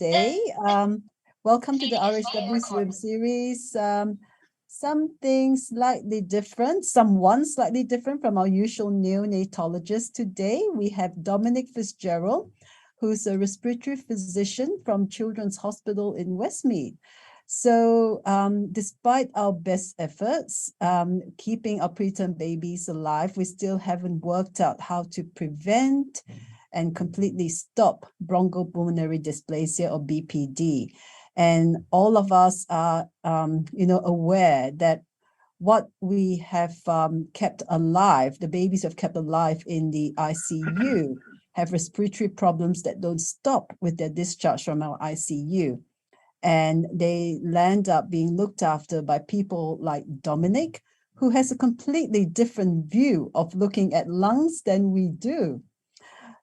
day. Welcome to the RHW Swim series. Something slightly different, someone slightly different from our usual neonatologist. Today, we have Dominic Fitzgerald, who's a respiratory physician from Children's Hospital in Westmead. So despite our best efforts, keeping our preterm babies alive, we still haven't worked out how to prevent and completely stop bronchopulmonary dysplasia or BPD. And all of us are, aware that what we have kept alive, the babies have kept alive in the ICU, have respiratory problems that don't stop with their discharge from our ICU. And they land up being looked after by people like Dominic, who has a completely different view of looking at lungs than we do.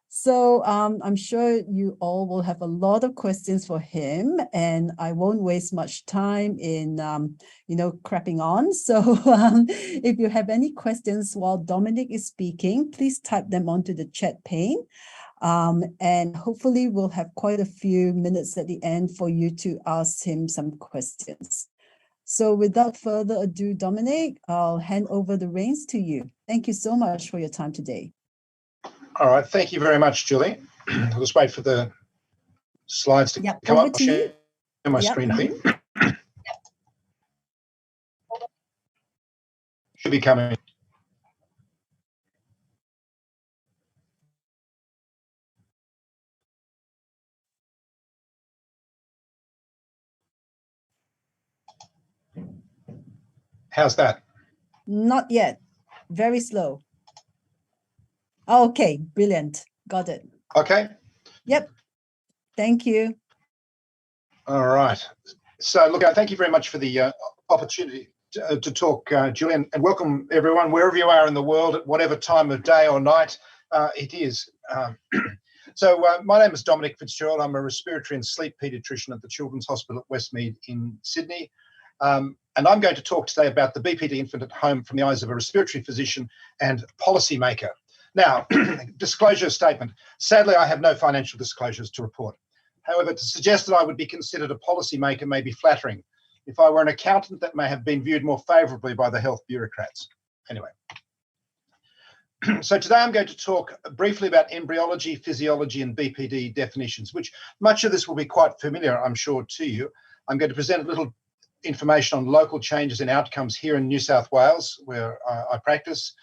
So I'm sure you all will have a lot of questions for him, and I won't waste much time in, crapping on. So if you have any questions while Dominic is speaking, please type them onto the chat pane. And hopefully we'll have quite a few minutes at the end for you to ask him some questions. So without further ado, Dominic, I'll hand over the reins to you. Thank you so much for your time today. All right, thank you very much, Julie. I'll just wait for the slides to come up. Share my screen, I think. Should be coming. How's that? Not yet. Very slow. Okay, brilliant. Got it. Okay. Yep. Thank you. All right. So, look, thank you very much for the opportunity to talk, Julian, and welcome everyone, wherever you are in the world, at whatever time of day or night it is. So, my name is Dominic Fitzgerald. I'm a respiratory and sleep paediatrician at the Children's Hospital at Westmead in Sydney. And I'm going to talk today about the BPD infant at home from the eyes of a respiratory physician and policymaker. Now, disclosure statement. Sadly, I have no financial disclosures to report. However, to suggest that I would be considered a policymaker may be flattering. If I were an accountant, that may have been viewed more favourably by the health bureaucrats. Anyway. So today I'm going to talk briefly about embryology, physiology and BPD definitions, which much of this will be quite familiar, I'm sure, to you. I'm going to present a little information on local changes in outcomes here in New South Wales, where I practice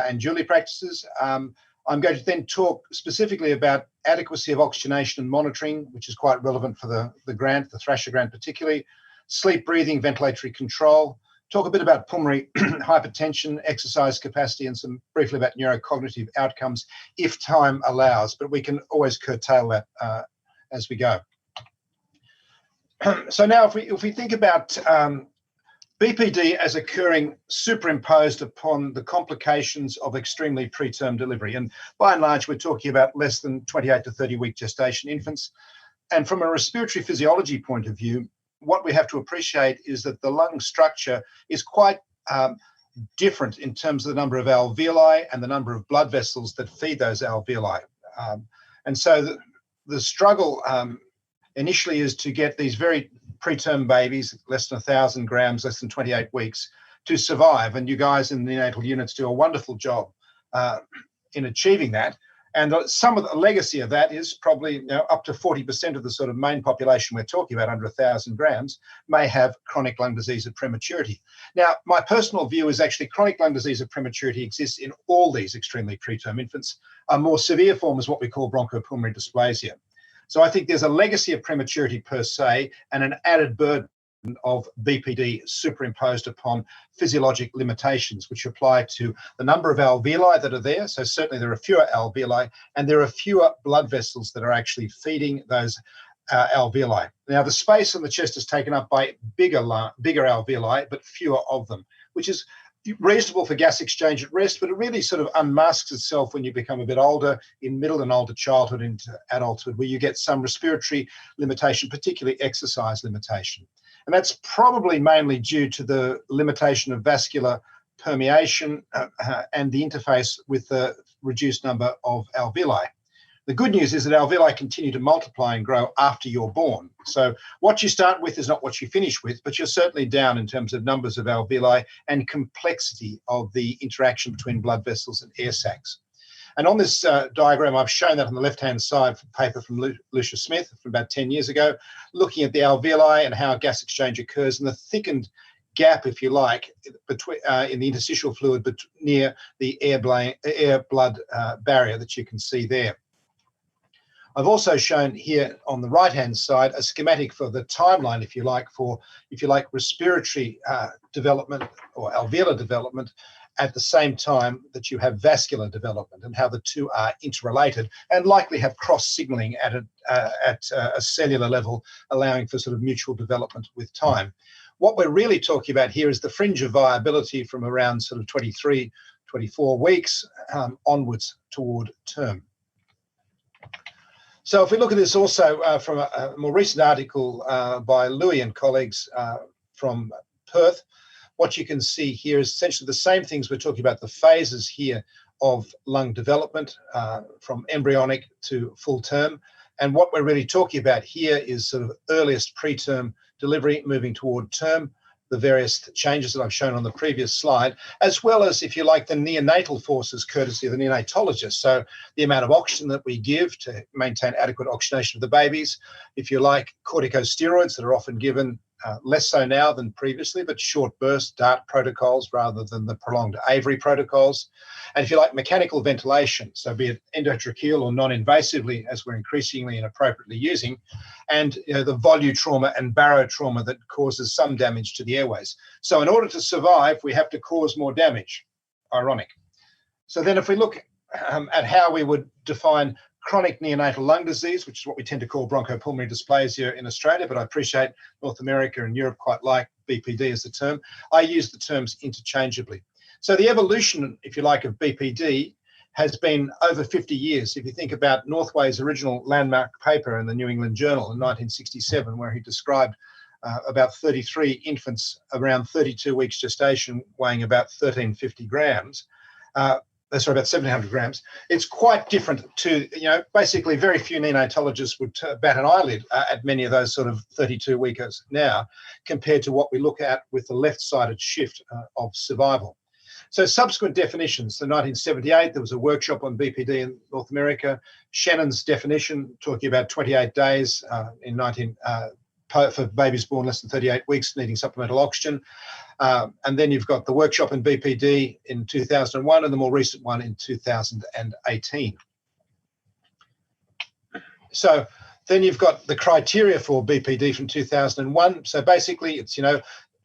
and Julie practices. I'm going to then talk specifically about adequacy of oxygenation and monitoring, which is quite relevant for the grant, the Thrasher grant particularly, sleep, breathing, ventilatory control, talk a bit about pulmonary hypertension, exercise capacity, and some briefly about neurocognitive outcomes if time allows, but we can always curtail that as we go. So now if we think about BPD as occurring superimposed upon the complications of extremely preterm delivery, and by and large we're talking about less than 28 to 30 week gestation infants, and from a respiratory physiology point of view, what we have to appreciate is that the lung structure is quite different in terms of the number of alveoli and the number of blood vessels that feed those alveoli, and so the struggle initially is to get these very preterm babies, less than 1,000 grams, less than 28 weeks, to survive. And you guys in the neonatal units do a wonderful job in achieving that. And some of the legacy of that is probably up to 40% of the sort of main population we're talking about, under 1,000 grams, may have chronic lung disease of prematurity. Now, my personal view is actually chronic lung disease of prematurity exists in all these extremely preterm infants. A more severe form is what we call bronchopulmonary dysplasia. So I think there's a legacy of prematurity per se and an added burden of BPD superimposed upon physiologic limitations, which apply to the number of alveoli that are there. So certainly there are fewer alveoli and there are fewer blood vessels that are actually feeding those alveoli. Now the space on the chest is taken up by bigger alveoli, but fewer of them, which is reasonable for gas exchange at rest, but it really sort of unmasks itself when you become a bit older, in middle and older childhood into adulthood, where you get some respiratory limitation, particularly exercise limitation. And that's probably mainly due to the limitation of vascular permeation and the interface with the reduced number of alveoli. The good news is that alveoli continue to multiply and grow after you're born. So what you start with is not what you finish with, but you're certainly down in terms of numbers of alveoli and complexity of the interaction between blood vessels and air sacs. And on this diagram, I've shown that on the left-hand side from a paper from Lucia Smith from about 10 years ago, looking at the alveoli and how gas exchange occurs and the thickened gap, if you like, between in the interstitial fluid near the air-blood barrier that you can see there. I've also shown here on the right-hand side a schematic for the timeline, if you like, respiratory development or alveolar development at the same time that you have vascular development, and how the two are interrelated and likely have cross-signaling at a cellular level, allowing for sort of mutual development with time. What we're really talking about here is the fringe of viability from around sort of 23, 24 weeks onwards toward term. So if we look at this also from a more recent article by Louis and colleagues from Perth, what you can see here is essentially the same things. We're talking about the phases here of lung development from embryonic to full term. And what we're really talking about here is sort of earliest preterm delivery moving toward term, the various changes that I've shown on the previous slide, as well as, if you like, the neonatal forces courtesy of the neonatologist. So the amount of oxygen that we give to maintain adequate oxygenation of the babies, if you like, corticosteroids that are often given, less so now than previously, but short burst DART protocols rather than the prolonged Avery protocols. And if you like, mechanical ventilation, so be it endotracheal or non-invasively, as we're increasingly and appropriately using, and the volume trauma and barotrauma that causes some damage to the airways. So in order to survive, we have to cause more damage. Ironic. So then if we look at how we would define chronic neonatal lung disease, which is what we tend to call bronchopulmonary dysplasia in Australia, but I appreciate North America and Europe quite like BPD as the term. I use the terms interchangeably. So the evolution, if you like, of BPD has been over 50 years. If you think about Northway's original landmark paper in the New England Journal in 1967, where he described about 33 infants around 32 weeks gestation weighing about 1,350 grams, sorry, about 1,700 grams. It's quite different to, basically very few neonatologists would bat an eyelid at many of those sort of 32-weekers now, compared to what we look at with the left-sided shift of survival. So subsequent definitions, so 1978, there was a workshop on BPD in North America. Shannon's definition, talking about 28 days for babies born less than 38 weeks needing supplemental oxygen. And then you've got the workshop in BPD in 2001 and the more recent one in 2018. So then you've got the criteria for BPD from 2001. So basically it's,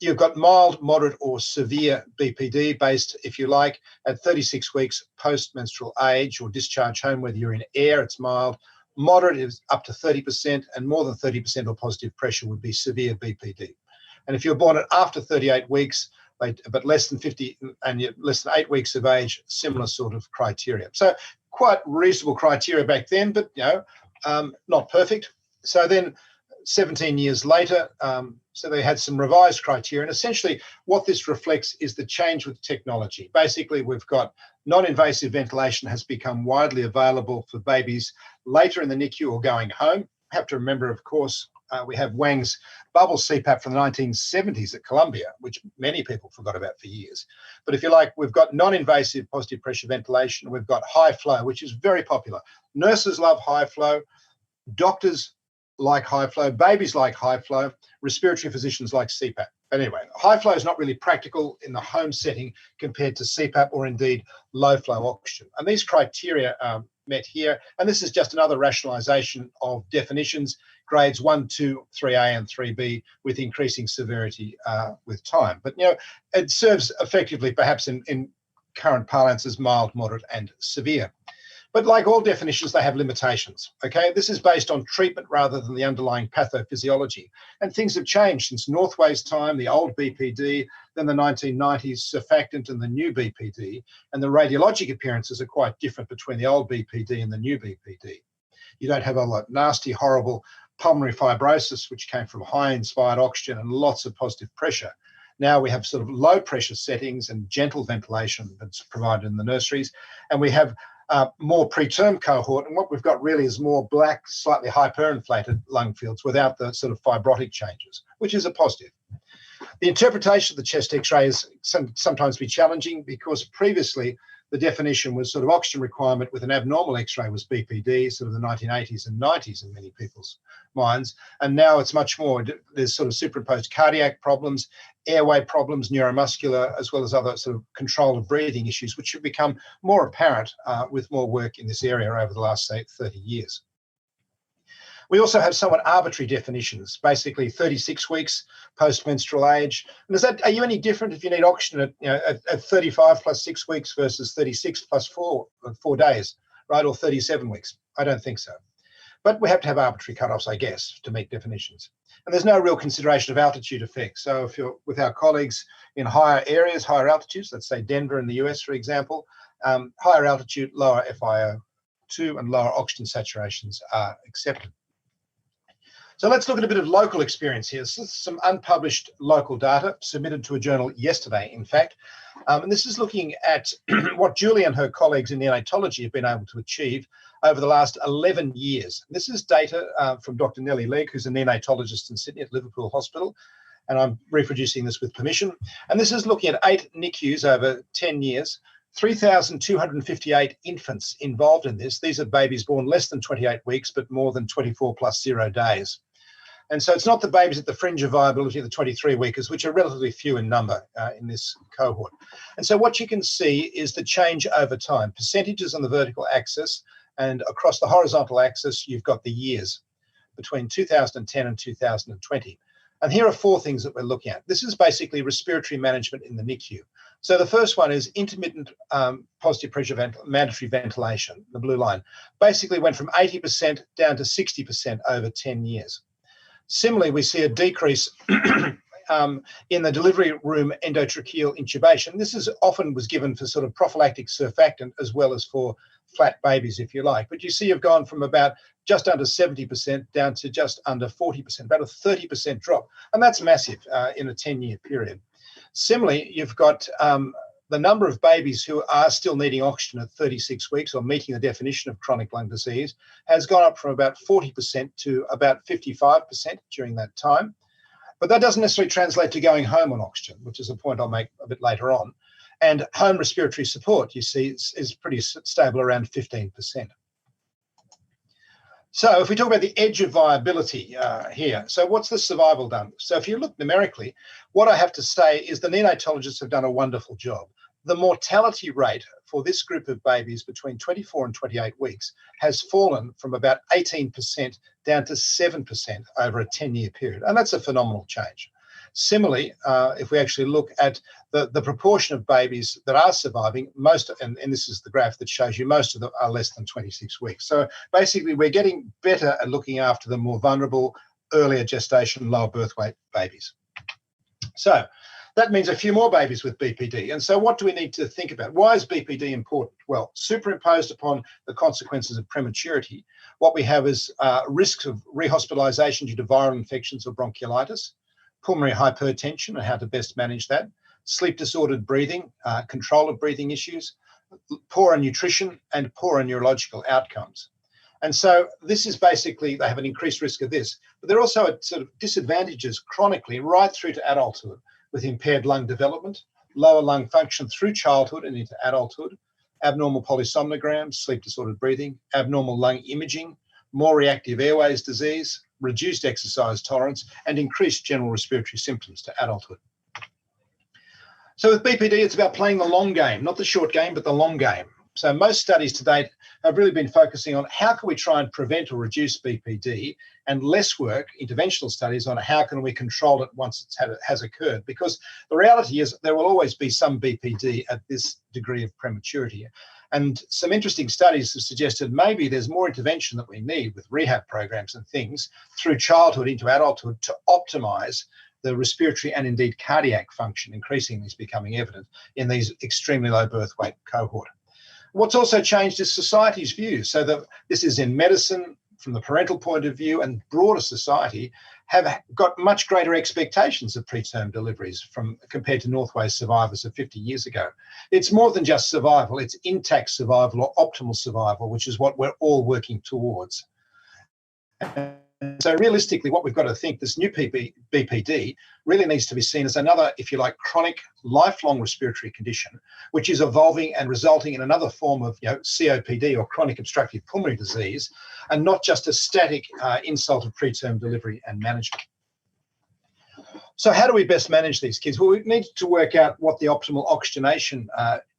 you've got mild, moderate or severe BPD based, if you like, at 36 weeks post-menstrual age or discharge home, whether you're in air, it's mild. Moderate is up to 30%, and more than 30% or positive pressure would be severe BPD. And if you're born at after 38 weeks, but less than 50 and you're less than 8 weeks of age, similar sort of criteria. So quite reasonable criteria back then, but not perfect. So then 17 years later, so they had some revised criteria, and essentially what this reflects is the change with technology. Basically, we've got non-invasive ventilation has become widely available for babies later in the NICU or going home. You have to remember, of course, we have Wang's bubble CPAP from the 1970s at Columbia, which many people forgot about for years. But if you like, we've got non-invasive positive pressure ventilation. We've got high flow, which is very popular. Nurses love high flow. Doctors like high flow. Babies like high flow. Respiratory physicians like CPAP. But anyway, high flow is not really practical in the home setting compared to CPAP or indeed low flow oxygen. And these criteria are met here. And this is just another rationalization of definitions, grades 1, 2, 3A and 3B with increasing severity with time. But, it serves effectively perhaps in current parlance as mild, moderate and severe. But like all definitions, they have limitations, okay? This is based on treatment rather than the underlying pathophysiology. And things have changed since Northway's time, the old BPD, then the 1990s surfactant and the new BPD. And the radiologic appearances are quite different between the old BPD and the new BPD. You don't have a nasty, horrible pulmonary fibrosis, which came from high inspired oxygen and lots of positive pressure. Now we have sort of low pressure settings and gentle ventilation that's provided in the nurseries. And we have more preterm cohort, and what we've got really is more black, slightly hyperinflated lung fields without the sort of fibrotic changes, which is a positive. The interpretation of the chest X-ray is sometimes be challenging because previously the definition was sort of oxygen requirement with an abnormal X-ray was BPD, sort of the 1980s and 90s in many people's minds. And now it's much more, there's sort of superimposed cardiac problems, airway problems, neuromuscular, as well as other sort of control of breathing issues, which have become more apparent with more work in this area over the last, say, 30 years. We also have somewhat arbitrary definitions, basically 36 weeks post-menstrual age. And are you any different if you need oxygen at 35 plus 6 weeks versus 36 plus 4 days, right? Or 37 weeks? I don't think so. But we have to have arbitrary cutoffs, I guess, to meet definitions. And there's no real consideration of altitude effects. So if you're with our colleagues in higher areas, higher altitudes, let's say Denver in the US, for example, higher altitude, lower FiO2 and lower oxygen saturations are accepted. So let's look at a bit of local experience here. This is some unpublished local data submitted to a journal yesterday, in fact. And this is looking at what Julie and her colleagues in neonatology have been able to achieve over the last 11 years. This is data from Dr. Nellie Legg, who's a neonatologist in Sydney at Liverpool Hospital. And I'm reproducing this with permission. And this is looking at 8 NICUs over 10 years. 3,258 infants involved in this. These are babies born less than 28 weeks, but more than 24 plus 0 days. And so it's not the babies at the fringe of viability, the 23-weekers, which are relatively few in number in this cohort. And so what you can see is the change over time, percentages on the vertical axis, and across the horizontal axis, you've got the years between 2010 and 2020. And here are 4 things that we're looking at. This is basically respiratory management in the NICU. So the first one is intermittent positive pressure mandatory ventilation, the blue line. Basically went from 80% down to 60% over 10 years. Similarly, we see a decrease in the delivery room endotracheal intubation. This is often was given for sort of prophylactic surfactant as well as for flat babies, if you like. But you see you've gone from about just under 70% down to just under 40%, about a 30% drop. And that's massive in a 10-year period. Similarly, you've got the number of babies who are still needing oxygen at 36 weeks or meeting the definition of chronic lung disease has gone up from about 40% to about 55% during that time. But that doesn't necessarily translate to going home on oxygen, which is a point I'll make a bit later on. And home respiratory support, you see, is pretty stable around 15%. So if we talk about the edge of viability here, so what's the survival done? So if you look numerically, what I have to say is the neonatologists have done a wonderful job. The mortality rate for this group of babies between 24 and 28 weeks has fallen from about 18% down to 7% over a 10-year period. And that's a phenomenal change. Similarly, if we actually look at the proportion of babies that are surviving, and this is the graph that shows you most of them are less than 26 weeks. So basically, we're getting better at looking after the more vulnerable, earlier gestation, lower birth weight babies. So that means a few more babies with BPD. And so what do we need to think about? Why is BPD important? Well, superimposed upon the consequences of prematurity, what we have is risks of rehospitalization due to viral infections or bronchiolitis, pulmonary hypertension and how to best manage that, sleep disordered breathing, control of breathing issues, poorer nutrition, and poorer neurological outcomes. And so this is basically, they have an increased risk of this, but they're also at sort of disadvantages chronically right through to adulthood with impaired lung development, lower lung function through childhood and into adulthood, abnormal polysomnograms, sleep disordered breathing, abnormal lung imaging, more reactive airways disease, reduced exercise tolerance, and increased general respiratory symptoms to adulthood. So with BPD, it's about playing the long game, not the short game, but the long game. So most studies to date have really been focusing on how can we try and prevent or reduce BPD, and less work, interventional studies, on how can we control it once it has occurred. Because the reality is there will always be some BPD at this degree of prematurity. And some interesting studies have suggested maybe there's more intervention that we need with rehab programs and things through childhood into adulthood to optimize the respiratory and indeed cardiac function, increasingly is becoming evident in these extremely low birth weight cohort. What's also changed is society's views. So this is in medicine, from the parental point of view and broader society, have got much greater expectations of preterm deliveries compared to Northway's survivors of 50 years ago. It's more than just survival, it's intact survival or optimal survival, which is what we're all working towards. And so realistically, what we've got to think, this new BPD really needs to be seen as another, if you like, chronic, lifelong respiratory condition, which is evolving and resulting in another form of COPD or chronic obstructive pulmonary disease, and not just a static insult of preterm delivery and management. So how do we best manage these kids? Well, we need to work out what the optimal oxygenation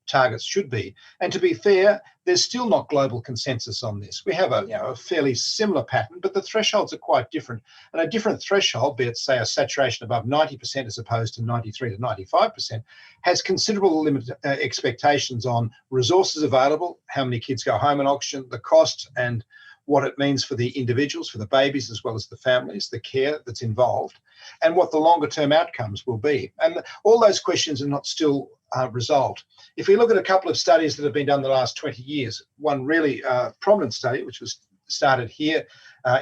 targets should be. And to be fair, there's still not global consensus on this. We have a fairly similar pattern, but the thresholds are quite different. And a different threshold, be it, say, a saturation above 90% as opposed to 93 to 95%, has considerable expectations on resources available, how many kids go home on oxygen, the cost, and what it means for the individuals, for the babies, as well as the families, the care that's involved, and what the longer term outcomes will be. And all those questions are not still resolved. If we look at a couple of studies that have been done the last 20 years, one really prominent study, which was started here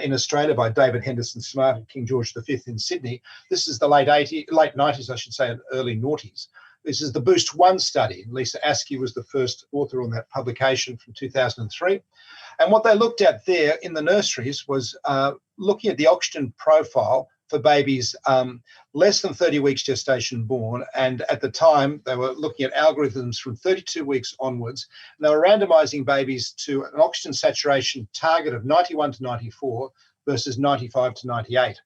in Australia by David Henderson Smart at King George V in Sydney. This is the late 90s, I should say, and early noughties. This is the Boost 1 study. Lisa Askey was the first author on that publication from 2003. And what they looked at there in the nurseries was looking at the oxygen profile for babies less than 30 weeks gestation born. And at the time, they were looking at algorithms from 32 weeks onwards. And they were randomizing babies to an oxygen saturation target of 91 to 94 versus 95 to 98.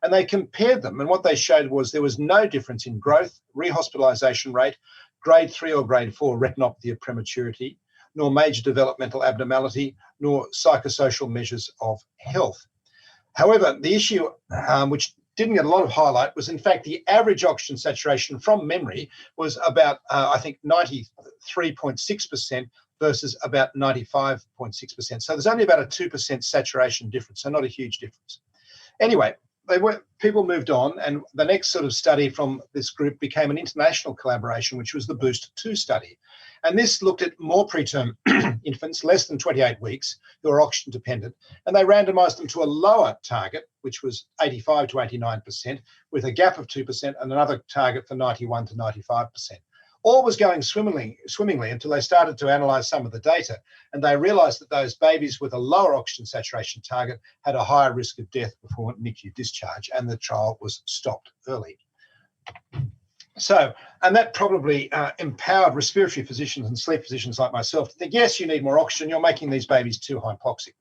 And they compared them. And what they showed was there was no difference in growth, rehospitalization rate, grade 3 or grade 4 retinopathy of prematurity, nor major developmental abnormality, nor psychosocial measures of health. However, the issue, which didn't get a lot of highlight, was in fact the average oxygen saturation from memory was about, I think, 93.6% versus about 95.6%. So there's only about a 2% saturation difference, so not a huge difference. Anyway, people moved on, and the next sort of study from this group became an international collaboration, which was the Boost 2 study. And this looked at more preterm infants, less than 28 weeks, who are oxygen dependent, and they randomized them to a lower target, which was 85 to 89%, with a gap of 2% and another target for 91 to 95%. All was going swimmingly until they started to analyze some of the data, and they realized that those babies with a lower oxygen saturation target had a higher risk of death before NICU discharge, and the trial was stopped early. So, and that probably empowered respiratory physicians and sleep physicians like myself to think, yes, you need more oxygen, you're making these babies too hypoxic.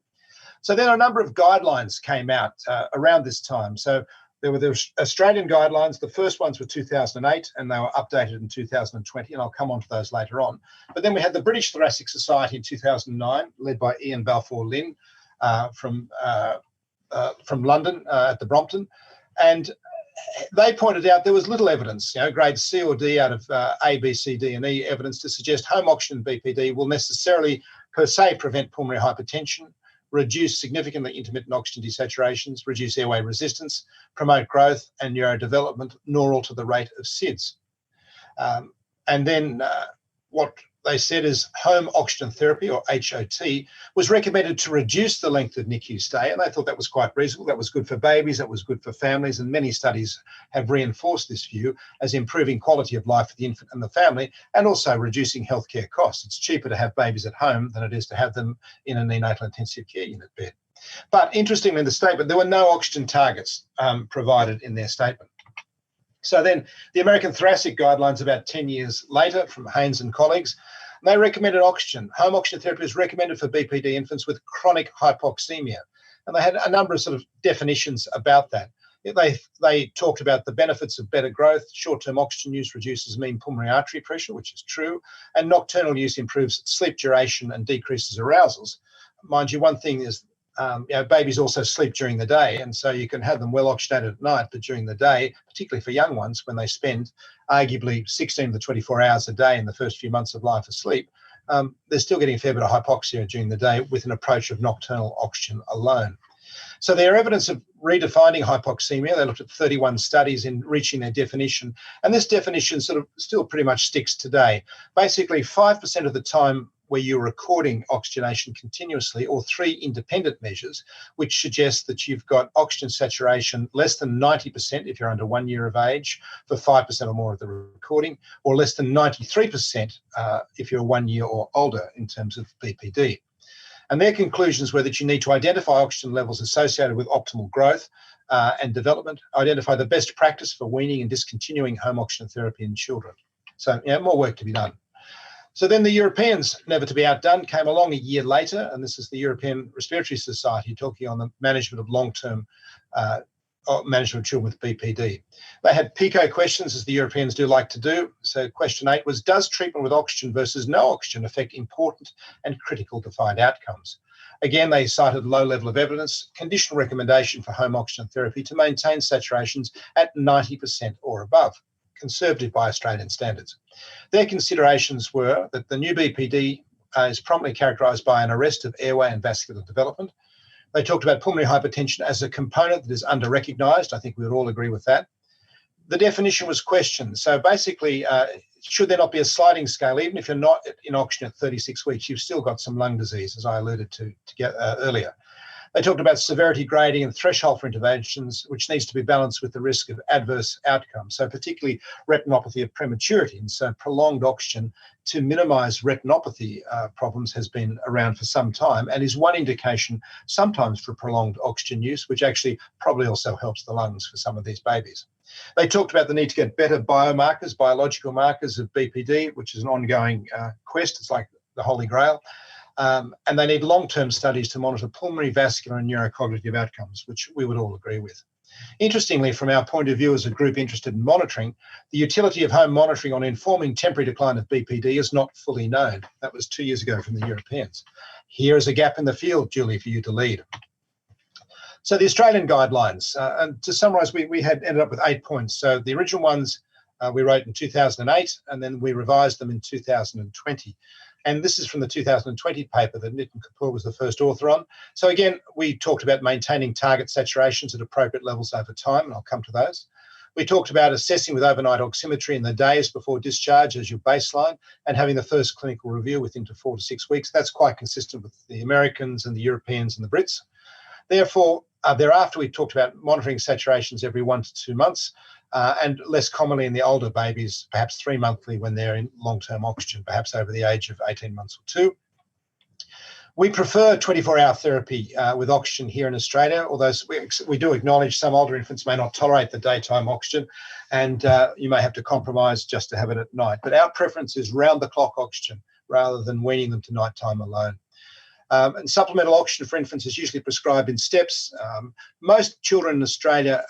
So then a number of guidelines came out around this time. So there were the Australian guidelines. The first ones were 2008, and they were updated in 2020, and I'll come on to those later on. But then we had the British Thoracic Society in 2009, led by Ian Balfour-Lynn from London at the Brompton. And they pointed out there was little evidence, grade C or D out of A, B, C, D, and E evidence to suggest home oxygen BPD will necessarily per se prevent pulmonary hypertension, reduce significantly intermittent oxygen desaturations, reduce airway resistance, promote growth and neurodevelopment, nor alter the rate of SIDS. And then what they said is home oxygen therapy, or HOT, was recommended to reduce the length of NICU stay, and they thought that was quite reasonable. That was good for babies, that was good for families, and many studies have reinforced this view as improving quality of life for the infant and the family, and also reducing healthcare costs. It's cheaper to have babies at home than it is to have them in a neonatal intensive care unit bed. But interestingly, in the statement, there were no oxygen targets provided in their statement. So then the American Thoracic Guidelines about 10 years later from Haynes and colleagues, they recommended oxygen. Home oxygen therapy is recommended for BPD infants with chronic hypoxemia. And they had a number of sort of definitions about that. They talked about the benefits of better growth, short-term oxygen use reduces mean pulmonary artery pressure, which is true, and nocturnal use improves sleep duration and decreases arousals. Mind you, one thing is babies also sleep during the day, and so you can have them well oxygenated at night, but during the day, particularly for young ones, when they spend arguably 16 to 24 hours a day in the first few months of life asleep, they're still getting a fair bit of hypoxia during the day with an approach of nocturnal oxygen alone. So there are evidence of redefining hypoxemia. They looked at 31 studies in reaching their definition, and this definition sort of still pretty much sticks today. Basically, 5% of the time where you're recording oxygenation continuously, or 3 independent measures, which suggest that you've got oxygen saturation less than 90% if you're under 1 year of age for 5% or more of the recording, or less than 93% if you're 1 year or older in terms of BPD. And their conclusions were that you need to identify oxygen levels associated with optimal growth and development, identify the best practice for weaning and discontinuing home oxygen therapy in children. So, more work to be done. So then the Europeans, never to be outdone, came along a year later, and this is the European Respiratory Society talking on the management of long-term management of children with BPD. They had PICO questions, as the Europeans do like to do. So question 8 was, does treatment with oxygen versus no oxygen affect important and critical defined outcomes? Again, they cited low level of evidence, conditional recommendation for home oxygen therapy to maintain saturations at 90% or above, conservative by Australian standards. Their considerations were that the new BPD is promptly characterised by an arrest of airway and vascular development. They talked about pulmonary hypertension as a component that is under-recognised. I think we would all agree with that. The definition was questioned. So basically, should there not be a sliding scale? Even if you're not in oxygen at 36 weeks, you've still got some lung disease, as I alluded to earlier. They talked about severity grading and threshold for interventions, which needs to be balanced with the risk of adverse outcomes. So particularly retinopathy of prematurity. And so prolonged oxygen to minimise retinopathy problems has been around for some time and is one indication sometimes for prolonged oxygen use, which actually probably also helps the lungs for some of these babies. They talked about the need to get better biomarkers, biological markers of BPD, which is an ongoing quest. It's like the Holy Grail. And they need long-term studies to monitor pulmonary, vascular and neurocognitive outcomes, which we would all agree with. Interestingly, from our point of view as a group interested in monitoring, the utility of home monitoring on informing temporary decline of BPD is not fully known. That was 2 years ago from the Europeans. Here is a gap in the field, Julie, for you to lead. So the Australian guidelines, and to summarise, we had ended up with 8 points. So the original ones we wrote in 2008, and then we revised them in 2020. And this is from the 2020 paper that Nitin Kapoor was the first author on. So again, we talked about maintaining target saturations at appropriate levels over time, and I'll come to those. We talked about assessing with overnight oximetry in the days before discharge as your baseline and having the first clinical review within 4 to 6 weeks. That's quite consistent with the Americans and the Europeans and the Brits. Therefore, thereafter, we talked about monitoring saturations every 1 to 2 months, and less commonly in the older babies, perhaps 3 monthly when they're in long-term oxygen, perhaps over the age of 18 months or 2. We prefer 24-hour therapy with oxygen here in Australia, although we do acknowledge some older infants may not tolerate the daytime oxygen, and you may have to compromise just to have it at night. But our preference is round-the-clock oxygen rather than weaning them to nighttime alone. And supplemental oxygen for infants is usually prescribed in steps. Most children in Australia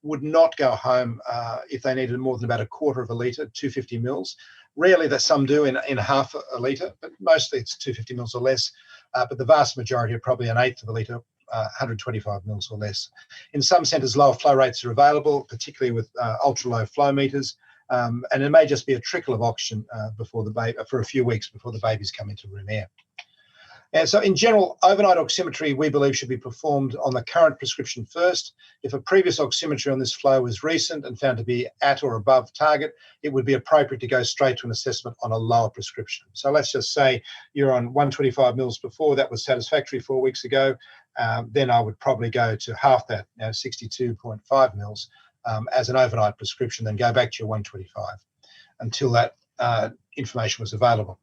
would not go home if they needed more than about a quarter of a litre, 250 mils. Rarely that some do in half a litre, but mostly it's 250 mils or less. But the vast majority are probably an eighth of a litre, 125 mils or less. In some centres, lower flow rates are available, particularly with ultra-low flow meters. And it may just be a trickle of oxygen before the baby for a few weeks before the babies come into room air. And so in general, overnight oximetry, we believe, should be performed on the current prescription first. If a previous oximetry on this flow is recent and found to be at or above target, it would be appropriate to go straight to an assessment on a lower prescription. So let's just say you're on 125 mils before, that was satisfactory 4 weeks ago, then I would probably go to half that, 62.5 mils as an overnight prescription, then go back to your 125 until that information was available.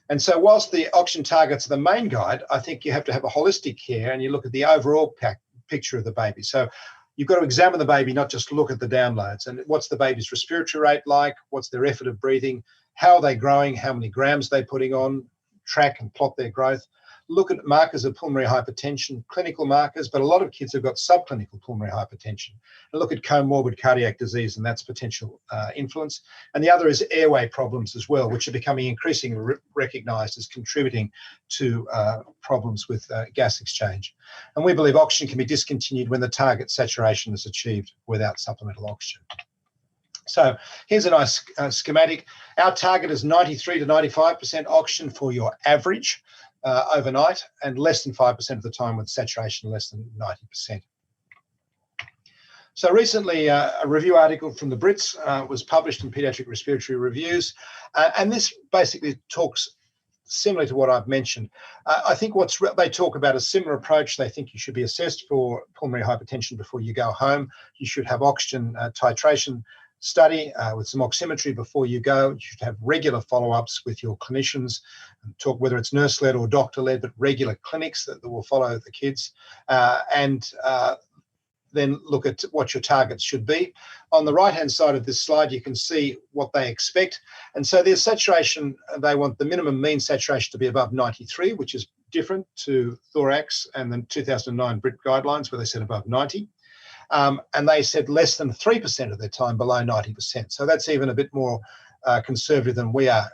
And so whilst the oxygen targets are the main guide, I think you have to have a holistic care and you look at the overall picture of the baby. So you've got to examine the baby, not just look at the downloads. And what's the baby's respiratory rate like? What's their effort of breathing? How are they growing? How many grams they're putting on? Track and plot their growth. Look at markers of pulmonary hypertension, clinical markers, but a lot of kids have got subclinical pulmonary hypertension. And look at comorbid cardiac disease and that's potential influence. And the other is airway problems as well, which are becoming increasingly recognised as contributing to problems with gas exchange. And we believe oxygen can be discontinued when the target saturation is achieved without supplemental oxygen. So here's a nice schematic. Our target is 93 to 95% oxygen for your average overnight, and less than 5% of the time with saturation less than 90%. So recently, a review article from the Brits was published in Paediatric Respiratory Reviews, and this basically talks similar to what I've mentioned. I think they talk about a similar approach. They think you should be assessed for pulmonary hypertension before you go home. You should have oxygen titration study with some oximetry before you go. You should have regular follow-ups with your clinicians, and talk whether it's nurse-led or doctor-led, but regular clinics that will follow the kids, and then look at what your targets should be. On the right-hand side of this slide, you can see what they expect. And so their saturation, they want the minimum mean saturation to be above 93, which is different to thorax and the 2009 BRIT guidelines, where they said above 90. And they said less than 3% of their time below 90%. So that's even a bit more conservative than we are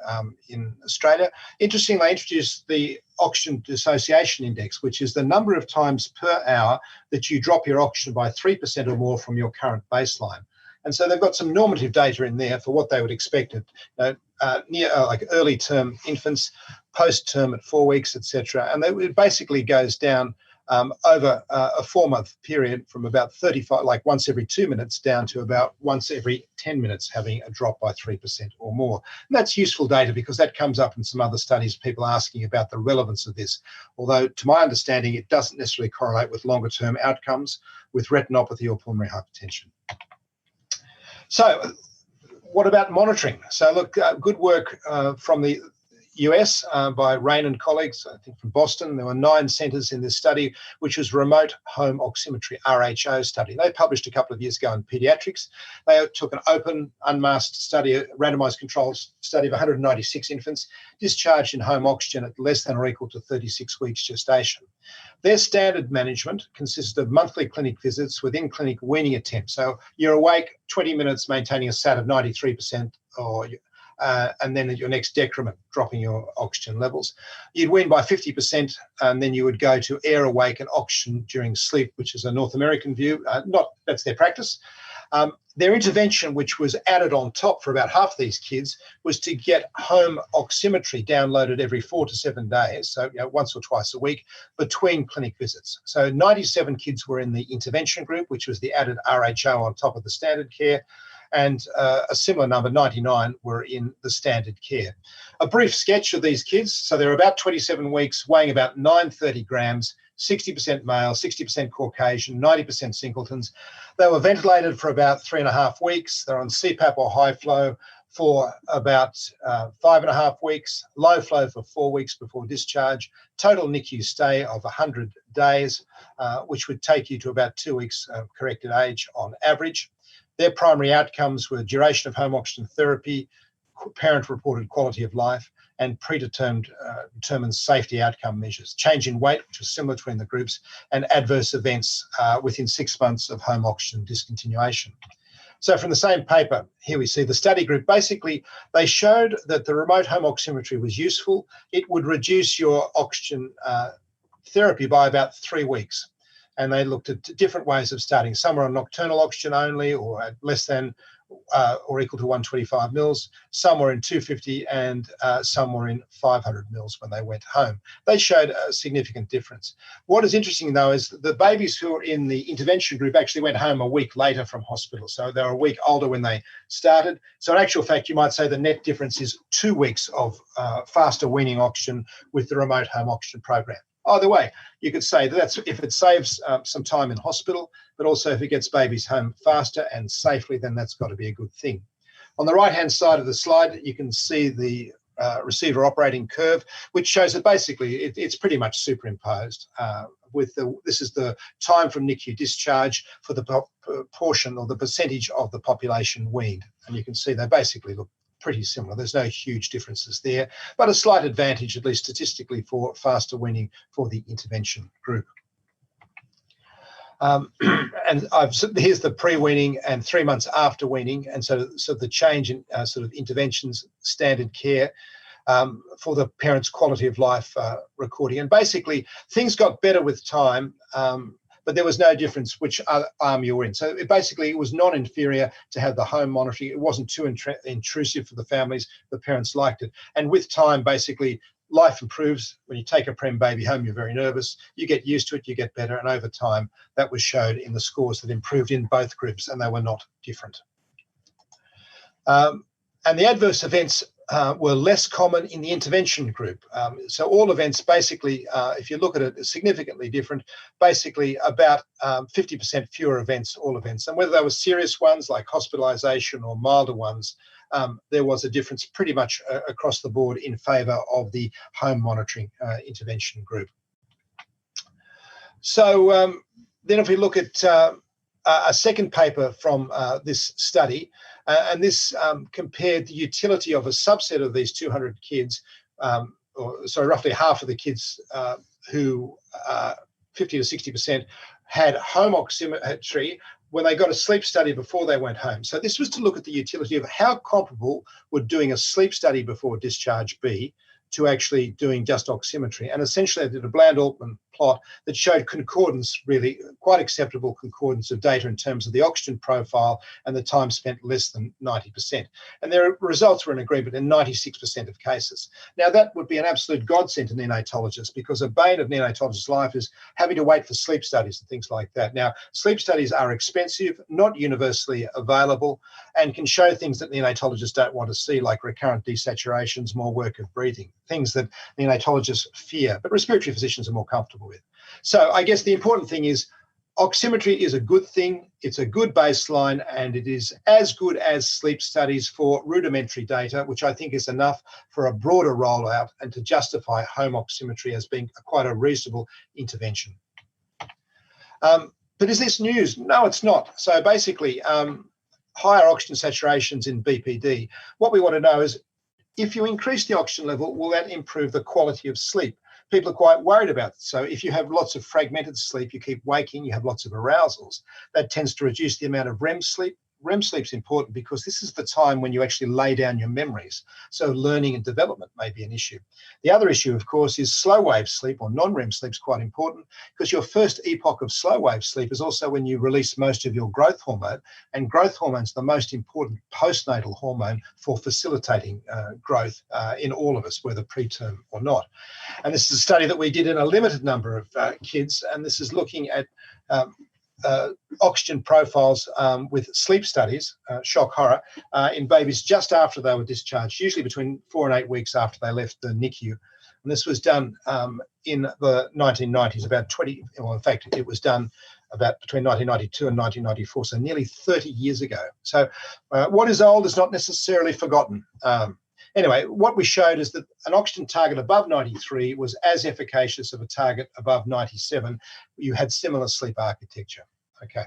in Australia. Interestingly, they introduced the oxygen dissociation index, which is the number of times per hour that you drop your oxygen by 3% or more from your current baseline. And so they've got some normative data in there for what they would expect at like early term infants, post term at 4 weeks, etc. And it basically goes down over a 4-month period from about 35, like once every 2 minutes, down to about once every 10 minutes, having a drop by 3% or more. And that's useful data because that comes up in some other studies, people asking about the relevance of this. Although, to my understanding, it doesn't necessarily correlate with longer term outcomes with retinopathy or pulmonary hypertension. So what about monitoring? So look, good work from the US by Rain and colleagues, I think from Boston. There were 9 centres in this study, which was remote home oximetry, RHO study. They published a couple of years ago in Paediatrics. They took an open, unmasked study, a randomised controlled study of 196 infants discharged in home oxygen at less than or equal to 36 weeks gestation. Their standard management consisted of monthly clinic visits with in-clinic weaning attempts. So you're awake 20 minutes maintaining a SAT of 93%, or and then at your next decrement, dropping your oxygen levels. You'd wean by 50%, and then you would go to air awake and oxygen during sleep, which is a North American view. That's their practice. Their intervention, which was added on top for about half these kids, was to get home oximetry downloaded every 4 to 7 days, so once or twice a week, between clinic visits. So 97 kids were in the intervention group, which was the added RHO on top of the standard care, and a similar number, 99, were in the standard care. A brief sketch of these kids. So they're about 27 weeks, weighing about 930 grams, 60% male, 60% Caucasian, 90% singletons. They were ventilated for about 3.5 weeks. They're on CPAP or high flow for about 5.5 weeks, low flow for 4 weeks before discharge, total NICU stay of 100 days, which would take you to about 2 weeks of corrected age on average. Their primary outcomes were duration of home oxygen therapy, parent-reported quality of life, and determined safety outcome measures. Change in weight, which was similar between the groups, and adverse events within 6 months of home oxygen discontinuation. So from the same paper, here we see the study group. Basically, they showed that the remote home oximetry was useful. It would reduce your oxygen therapy by about 3 weeks. And they looked at different ways of starting. Some were on nocturnal oxygen only, or at less than or equal to 125 mils. Some were in 250, and some were in 500 mils when they went home. They showed a significant difference. What is interesting, though, is the babies who were in the intervention group actually went home a week later from hospital. So they were a week older when they started. So in actual fact, you might say the net difference is 2 weeks of faster weaning oxygen with the remote home oxygen program. Either way, you could say that's if it saves some time in hospital, but also if it gets babies home faster and safely, then that's got to be a good thing. On the right-hand side of the slide, you can see the receiver operating curve, which shows that basically it's pretty much superimposed. This is the time from NICU discharge for the portion or the percentage of the population weaned. And you can see they basically look pretty similar. There's no huge differences there, but a slight advantage, at least statistically, for faster weaning for the intervention group. And here's the pre-weaning and 3 months after weaning, and so the change in sort of interventions, standard care for the parents' quality of life recording. And basically, things got better with time, but there was no difference which arm you were in. So it was non-inferior to have the home monitoring. It wasn't too intrusive for the families. The parents liked it. And with time, basically, life improves. When you take a prem baby home, you're very nervous. You get used to it, you get better. And over time, that was showed in the scores that improved in both groups, and they were not different. And the adverse events were less common in the intervention group. So all events basically, if you look at it, are significantly different, basically about 50% fewer events, all events. And whether they were serious ones like hospitalisation or milder ones, there was a difference pretty much across the board in favour of the home monitoring intervention group. So then if we look at a second paper from this study, and this compared the utility of a subset of these 200 kids, roughly half of the kids who 50 to 60% had home oximetry when they got a sleep study before they went home. So this was to look at the utility of how comparable would doing a sleep study before discharge be to actually doing just oximetry. And essentially they did a Bland-Altman plot that showed concordance, really quite acceptable concordance of data in terms of the oxygen profile and the time spent less than 90%. And their results were in agreement in 96% of cases. Now that would be an absolute godsend to neonatologists, because a bane of neonatologists' life is having to wait for sleep studies and things like that. Now, sleep studies are expensive, not universally available, and can show things that neonatologists don't want to see, like recurrent desaturations, more work of breathing, things that neonatologists fear, but respiratory physicians are more comfortable with. So I guess the important thing is oximetry is a good thing, it's a good baseline, and it is as good as sleep studies for rudimentary data, which I think is enough for a broader rollout and to justify home oximetry as being quite a reasonable intervention. But is this news? No, it's not. So basically, higher oxygen saturations in BPD, what we want to know is, if you increase the oxygen level, will that improve the quality of sleep? People are quite worried about it. So if you have lots of fragmented sleep, you keep waking, you have lots of arousals, that tends to reduce the amount of REM sleep. REM sleep's important because this is the time when you actually lay down your memories. So learning and development may be an issue. The other issue, of course, is slow wave sleep, or non-REM sleep, is quite important, because your first epoch of slow wave sleep is also when you release most of your growth hormone, and growth hormone is the most important postnatal hormone for facilitating growth in all of us, whether preterm or not. And this is a study that we did in a limited number of kids, and this is looking at oxygen profiles with sleep studies, shock horror, in babies just after they were discharged, usually between 4 and 8 weeks after they left the NICU. And this was done in the 1990s, about 20, well, in fact, it was done about between 1992 and 1994, so nearly 30 years ago. So what is old is not necessarily forgotten. Anyway, what we showed is that an oxygen target above 93 was as efficacious of a target above 97. You had similar sleep architecture. Okay.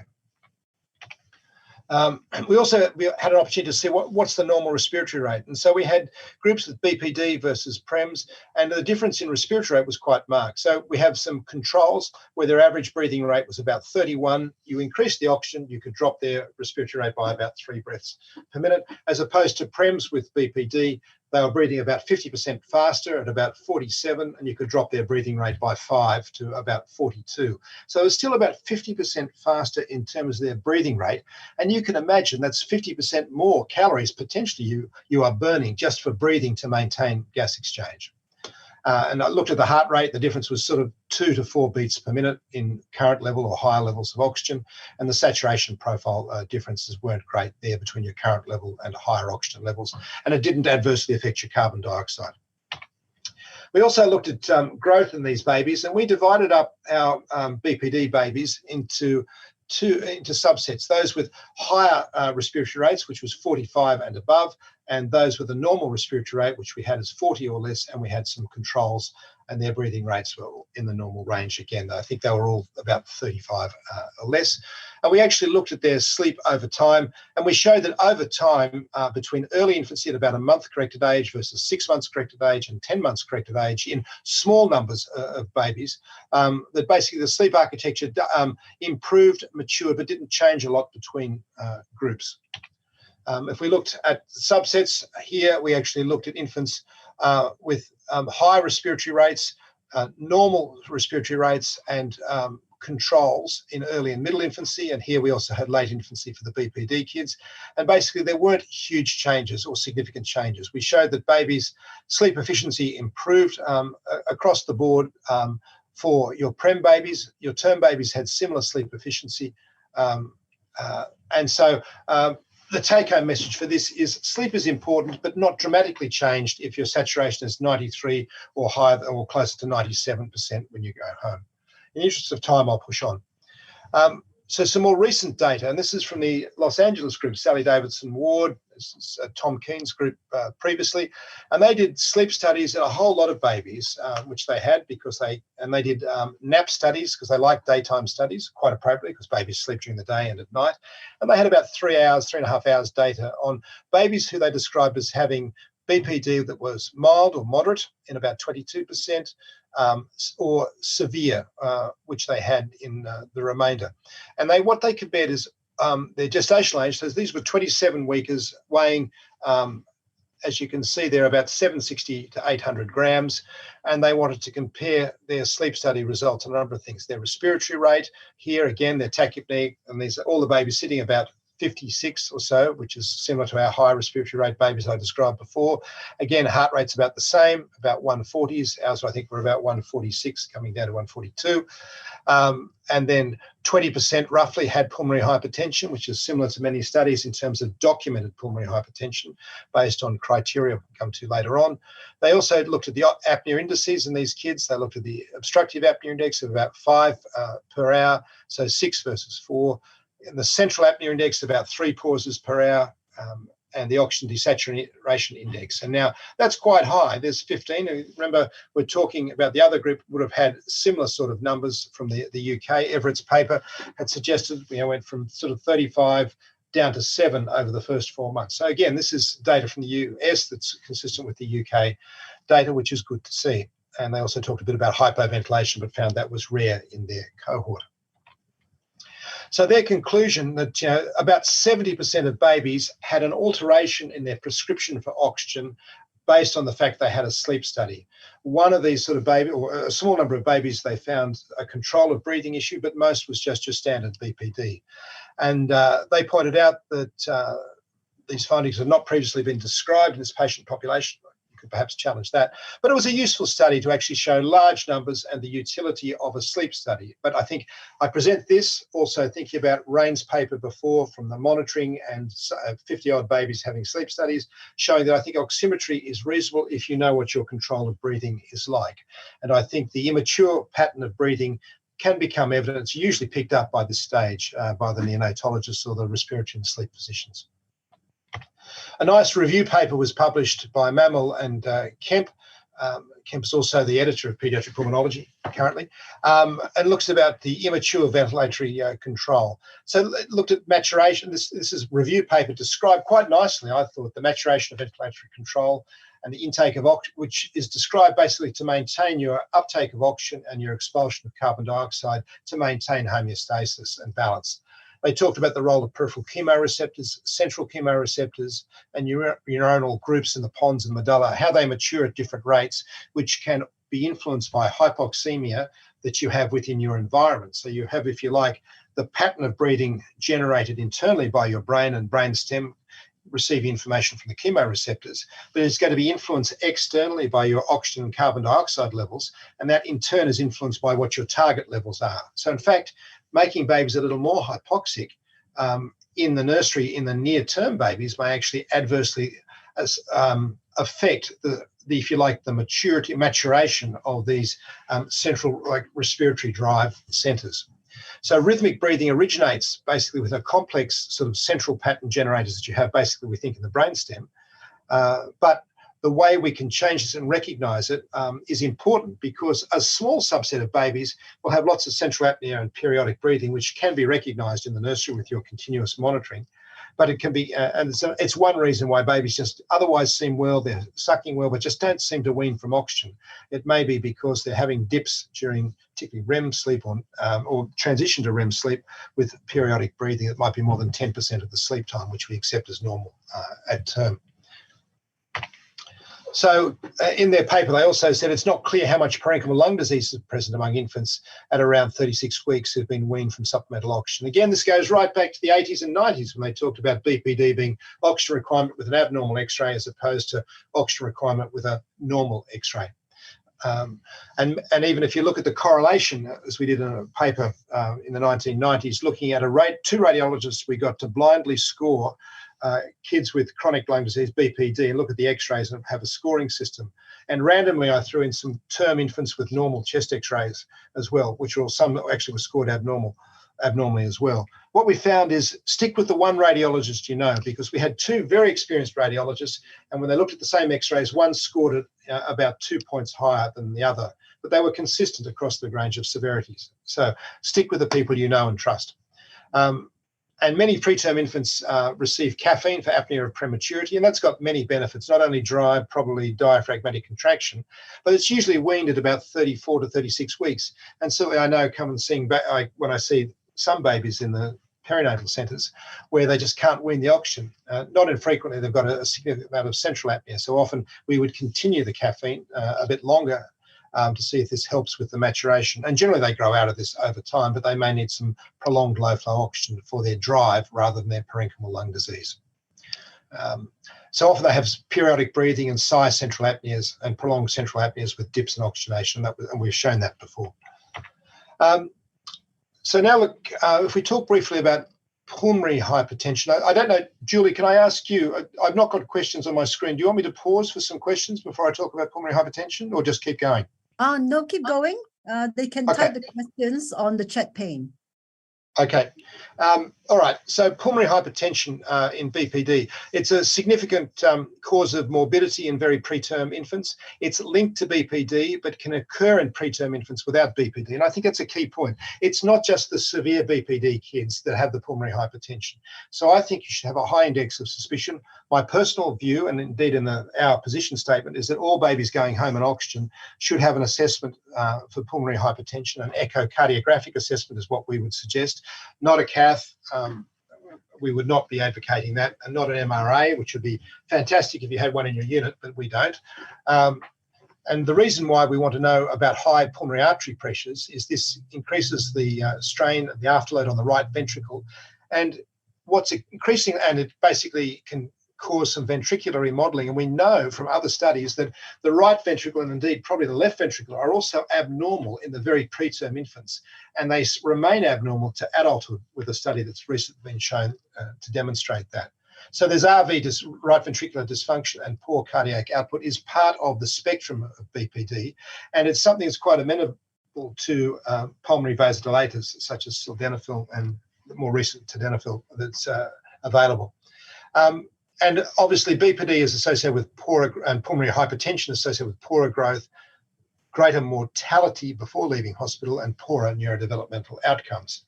We had an opportunity to see what's the normal respiratory rate. And so we had groups with BPD versus PREMS, and the difference in respiratory rate was quite marked. So we have some controls where their average breathing rate was about 31. You increase the oxygen, you could drop their respiratory rate by about 3 breaths per minute, as opposed to PREMS with BPD. They were breathing about 50% faster at about 47, and you could drop their breathing rate by 5 to about 42. So it's still about 50% faster in terms of their breathing rate. And you can imagine that's 50% more calories potentially you are burning just for breathing to maintain gas exchange. And I looked at the heart rate. The difference was sort of 2 to 4 beats per minute in current level or higher levels of oxygen. And the saturation profile differences weren't great there between your current level and higher oxygen levels. And it didn't adversely affect your carbon dioxide. We also looked at growth in these babies, and we divided up our BPD babies into subsets, those with higher respiratory rates, which was 45 and above, and those with a normal respiratory rate, which we had as 40 or less, and we had some controls, and their breathing rates were in the normal range again. I think they were all about 35 or less. And we actually looked at their sleep over time, and we showed that over time, between early infancy at about a month corrected age versus 6 months corrected age and 10 months corrected age in small numbers of babies, that basically the sleep architecture improved, matured, but didn't change a lot between groups. If we looked at subsets here, we actually looked at infants with high respiratory rates, normal respiratory rates, and controls in early and middle infancy. And here we also had late infancy for the BPD kids. And basically there weren't huge changes or significant changes. We showed that babies' sleep efficiency improved across the board for your PREM babies. Your term babies had similar sleep efficiency. And so the take-home message for this is sleep is important, but not dramatically changed if your saturation is 93 or higher or closer to 97% when you go home. In the interest of time, I'll push on. So some more recent data, and this is from the Los Angeles group, Sally Davidson Ward, Tom Keen's group previously, and they did sleep studies in a whole lot of babies, which they had they did nap studies because they like daytime studies, quite appropriately because babies sleep during the day and at night. And they had about 3.5 hours data on babies who they described as having BPD that was mild or moderate in about 22%, or severe, which they had in the remainder. And what they compared is their gestational age. So these were 27-weekers weighing, as you can see, they're about 760 to 800 grams. And they wanted to compare their sleep study results on a number of things. Their respiratory rate, here again, their tachypnea, and these are all the babies sitting about 56 or so, which is similar to our high respiratory rate babies I described before. Again, heart rate's about the same, about 140s. Ours, I think, were about 146, coming down to 142. And then 20% roughly had pulmonary hypertension, which is similar to many studies in terms of documented pulmonary hypertension based on criteria we'll come to later on. They also looked at the apnea indices in these kids. They looked at the obstructive apnea index of about 5 per hour, so 6 versus 4. In the central apnea index, about 3 pauses per hour, and the oxygen desaturation index. And now that's quite high. There's 15. Remember, we're talking about the other group would have had similar sort of numbers from the UK. Everett's paper had suggested went from sort of 35 down to 7 over the first 4 months. So again, this is data from the US that's consistent with the UK data, which is good to see. And they also talked a bit about hypoventilation, but found that was rare in their cohort. So their conclusion that about 70% of babies had an alteration in their prescription for oxygen based on the fact they had a sleep study. One of these sort of babies, or a small number of babies, they found a control of breathing issue, but most was just your standard BPD. And they pointed out that these findings had not previously been described in this patient population. Could perhaps challenge that. But it was a useful study to actually show large numbers and the utility of a sleep study. But I think I present this also thinking about Rain's paper before from the monitoring and 50-odd babies having sleep studies, showing that I think oximetry is reasonable if you know what your control of breathing is like. And I think the immature pattern of breathing can become evident. It's usually picked up by this stage by the neonatologists or the respiratory and sleep physicians. A nice review paper was published by Mammal and Kemp. Kemp's also the editor of Pediatric Pulmonology currently, and looks about the immature ventilatory control. So it looked at maturation. This is a review paper described quite nicely, I thought, the maturation of ventilatory control and the intake of oxygen, which is described basically to maintain your uptake of oxygen and your expulsion of carbon dioxide to maintain homeostasis and balance. They talked about the role of peripheral chemoreceptors, central chemoreceptors, and neuronal groups in the pons and medulla, how they mature at different rates, which can be influenced by hypoxemia that you have within your environment. So you have, if you like, the pattern of breathing generated internally by your brain and brainstem receive information from the chemoreceptors, but it's going to be influenced externally by your oxygen and carbon dioxide levels, and that in turn is influenced by what your target levels are. So in fact, making babies a little more hypoxic in the nursery in the near-term babies may actually adversely affect the if you like, the maturation of these central respiratory drive centers. So rhythmic breathing originates basically with a complex sort of central pattern generators that you have basically, we think, in the brainstem. But the way we can change this and recognize it is important, because a small subset of babies will have lots of central apnea and periodic breathing, which can be recognized in the nursery with your continuous monitoring. But it can be, and so it's one reason why babies just otherwise seem well, they're sucking well, but just don't seem to wean from oxygen. It may be because they're having dips during particularly REM sleep or transition to REM sleep with periodic breathing that might be more than 10% of the sleep time, which we accept as normal at term. So in their paper, they also said it's not clear how much parenchymal lung disease is present among infants at around 36 weeks who've been weaned from supplemental oxygen. Again, this goes right back to the 80s and 90s when they talked about BPD being oxygen requirement with an abnormal X-ray as opposed to oxygen requirement with a normal X-ray. And even if you look at the correlation, as we did in a paper in the 1990s, looking at two radiologists, we got to blindly score kids with chronic lung disease, BPD, and look at the x-rays and have a scoring system. And randomly, I threw in some term infants with normal chest x-rays as well, which were some actually were scored abnormally as well. What we found is stick with the one radiologist you know, because we had two very experienced radiologists, and when they looked at the same x-rays, one scored it about 2 points higher than the other, but they were consistent across the range of severities. So stick with the people you know and trust. And many preterm infants receive caffeine for apnea of prematurity, and that's got many benefits, not only drive, probably diaphragmatic contraction, but it's usually weaned at about 34 to 36 weeks. And certainly I know coming and seeing, when I see some babies in the perinatal centres where they just can't wean the oxygen. Not infrequently, they've got a significant amount of central apnea. So often we would continue the caffeine a bit longer to see if this helps with the maturation. And generally they grow out of this over time, but they may need some prolonged low flow oxygen for their drive rather than their parenchymal lung disease. So often they have periodic breathing and sigh central apneas and prolonged central apneas with dips in oxygenation, and we've shown that before. So now look, if we talk briefly about pulmonary hypertension, I don't know, Julie, can I ask you, I've not got questions on my screen. Do you want me to pause for some questions before I talk about pulmonary hypertension, or just keep going? No, keep going. They can type the questions on the chat pane. Okay. All right. So pulmonary hypertension in BPD, it's a significant cause of morbidity in very preterm infants. It's linked to BPD, but can occur in preterm infants without BPD. And I think that's a key point. It's not just the severe BPD kids that have the pulmonary hypertension. So I think you should have a high index of suspicion. My personal view, and indeed in our position statement, is that all babies going home on oxygen should have an assessment for pulmonary hypertension. An echocardiographic assessment is what we would suggest, not a cath. We would not be advocating that, and not an MRA, which would be fantastic if you had one in your unit, but we don't. And the reason why we want to know about high pulmonary artery pressures is this increases the strain, the afterload on the right ventricle. And what's increasing, and it basically can cause some ventricular remodeling. And we know from other studies that the right ventricle, and indeed probably the left ventricle, are also abnormal in the very preterm infants. And they remain abnormal to adulthood, with a study that's recently been shown to demonstrate that. So there's RV, right ventricular dysfunction, and poor cardiac output is part of the spectrum of BPD. And it's something that's quite amenable to pulmonary vasodilators, such as sildenafil and the more recent tadalafil that's available. And obviously BPD is associated with poorer, and pulmonary hypertension associated with poorer growth, greater mortality before leaving hospital, and poorer neurodevelopmental outcomes,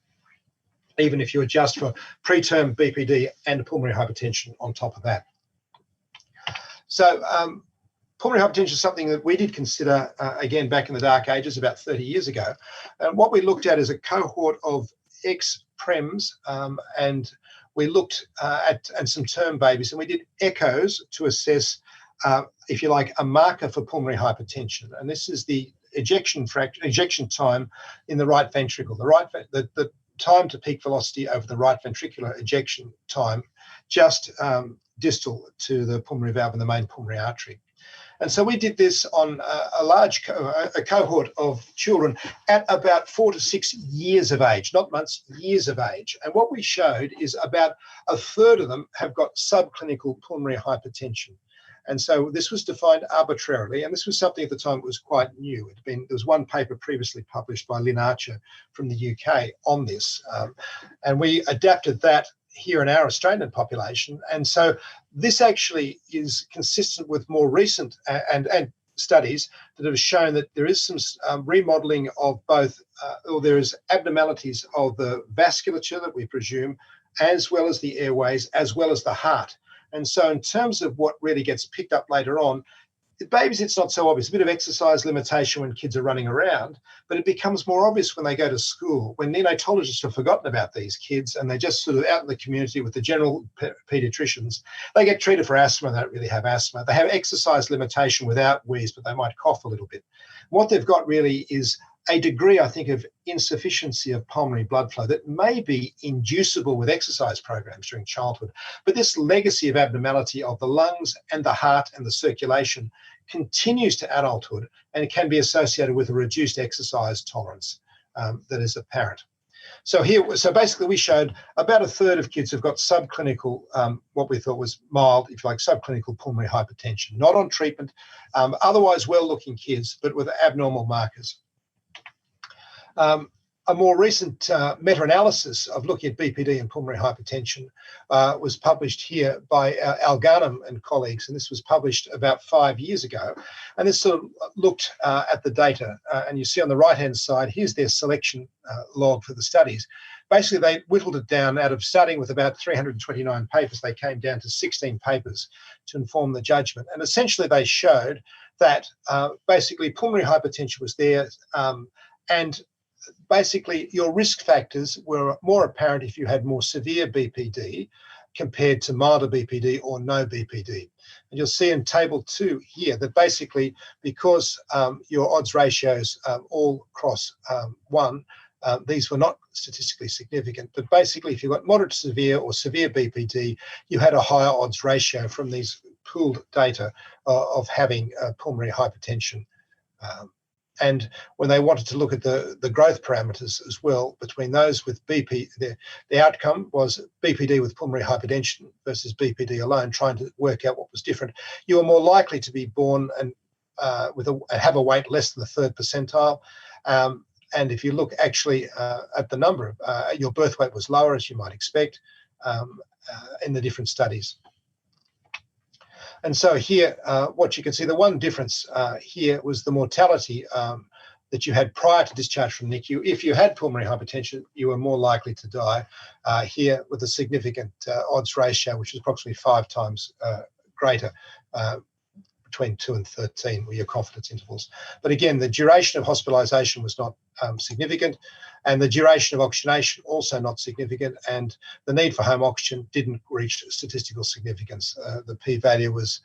even if you adjust for preterm BPD and pulmonary hypertension on top of that. So pulmonary hypertension is something that we did consider, again, back in the dark ages, about 30 years ago. And what we looked at is a cohort of ex-prems, and we looked at some term babies, and we did echoes to assess, if you like, a marker for pulmonary hypertension. And this is the ejection time in the right ventricle, the time to peak velocity over the right ventricular ejection time, just distal to the pulmonary valve and the main pulmonary artery. And so we did this on a large cohort of children at about 4 to 6 years of age, not months, years of age. And what we showed is about a third of them have got subclinical pulmonary hypertension. And so this was defined arbitrarily, and this was something at the time that was quite new. There was one paper previously published by Lynn Archer from the UK on this, and we adapted that here in our Australian population. And so this actually is consistent with more recent and studies that have shown that there is some remodeling of both, or there is abnormalities of the vasculature that we presume, as well as the airways, as well as the heart. And so in terms of what really gets picked up later on, babies, it's not so obvious. A bit of exercise limitation when kids are running around, but it becomes more obvious when they go to school, when neonatologists have forgotten about these kids and they're just sort of out in the community with the general paediatricians. They get treated for asthma. They don't really have asthma. They have exercise limitation without wheeze, but they might cough a little bit. What they've got really is a degree, I think, of insufficiency of pulmonary blood flow that may be inducible with exercise programs during childhood. But this legacy of abnormality of the lungs and the heart and the circulation continues to adulthood, and it can be associated with a reduced exercise tolerance that is apparent. So basically we showed about a third of kids have got subclinical, what we thought was mild, if you like, subclinical pulmonary hypertension, not on treatment, otherwise well-looking kids, but with abnormal markers. A more recent meta-analysis of looking at BPD and pulmonary hypertension was published here by Al Ghanem and colleagues, and this was published about 5 years ago. And this sort of looked at the data, and you see on the right-hand side, here's their selection log for the studies. Basically, they whittled it down out of studying with about 329 papers. They came down to 16 papers to inform the judgment. And essentially, they showed that basically pulmonary hypertension was there, and basically your risk factors were more apparent if you had more severe BPD compared to milder BPD or no BPD. And you'll see in table 2 here that basically because your odds ratios all cross 1, these were not statistically significant, but basically if you got moderate to severe or severe BPD, you had a higher odds ratio from these pooled data of having pulmonary hypertension. And when they wanted to look at the growth parameters as well, between those with BP, the outcome was BPD with pulmonary hypertension versus BPD alone, trying to work out what was different. You were more likely to be born and have a weight less than the 3rd percentile. And if you look actually at the number, your birth weight was lower, as you might expect, in the different studies. And so here, what you can see, the one difference here was the mortality that you had prior to discharge from NICU. If you had pulmonary hypertension, you were more likely to die here with a significant odds ratio, which is approximately 5 times greater, between 2 and 13 were your confidence intervals. But again, the duration of hospitalisation was not significant, and the duration of oxygenation also not significant, and the need for home oxygen didn't reach statistical significance. The p-value was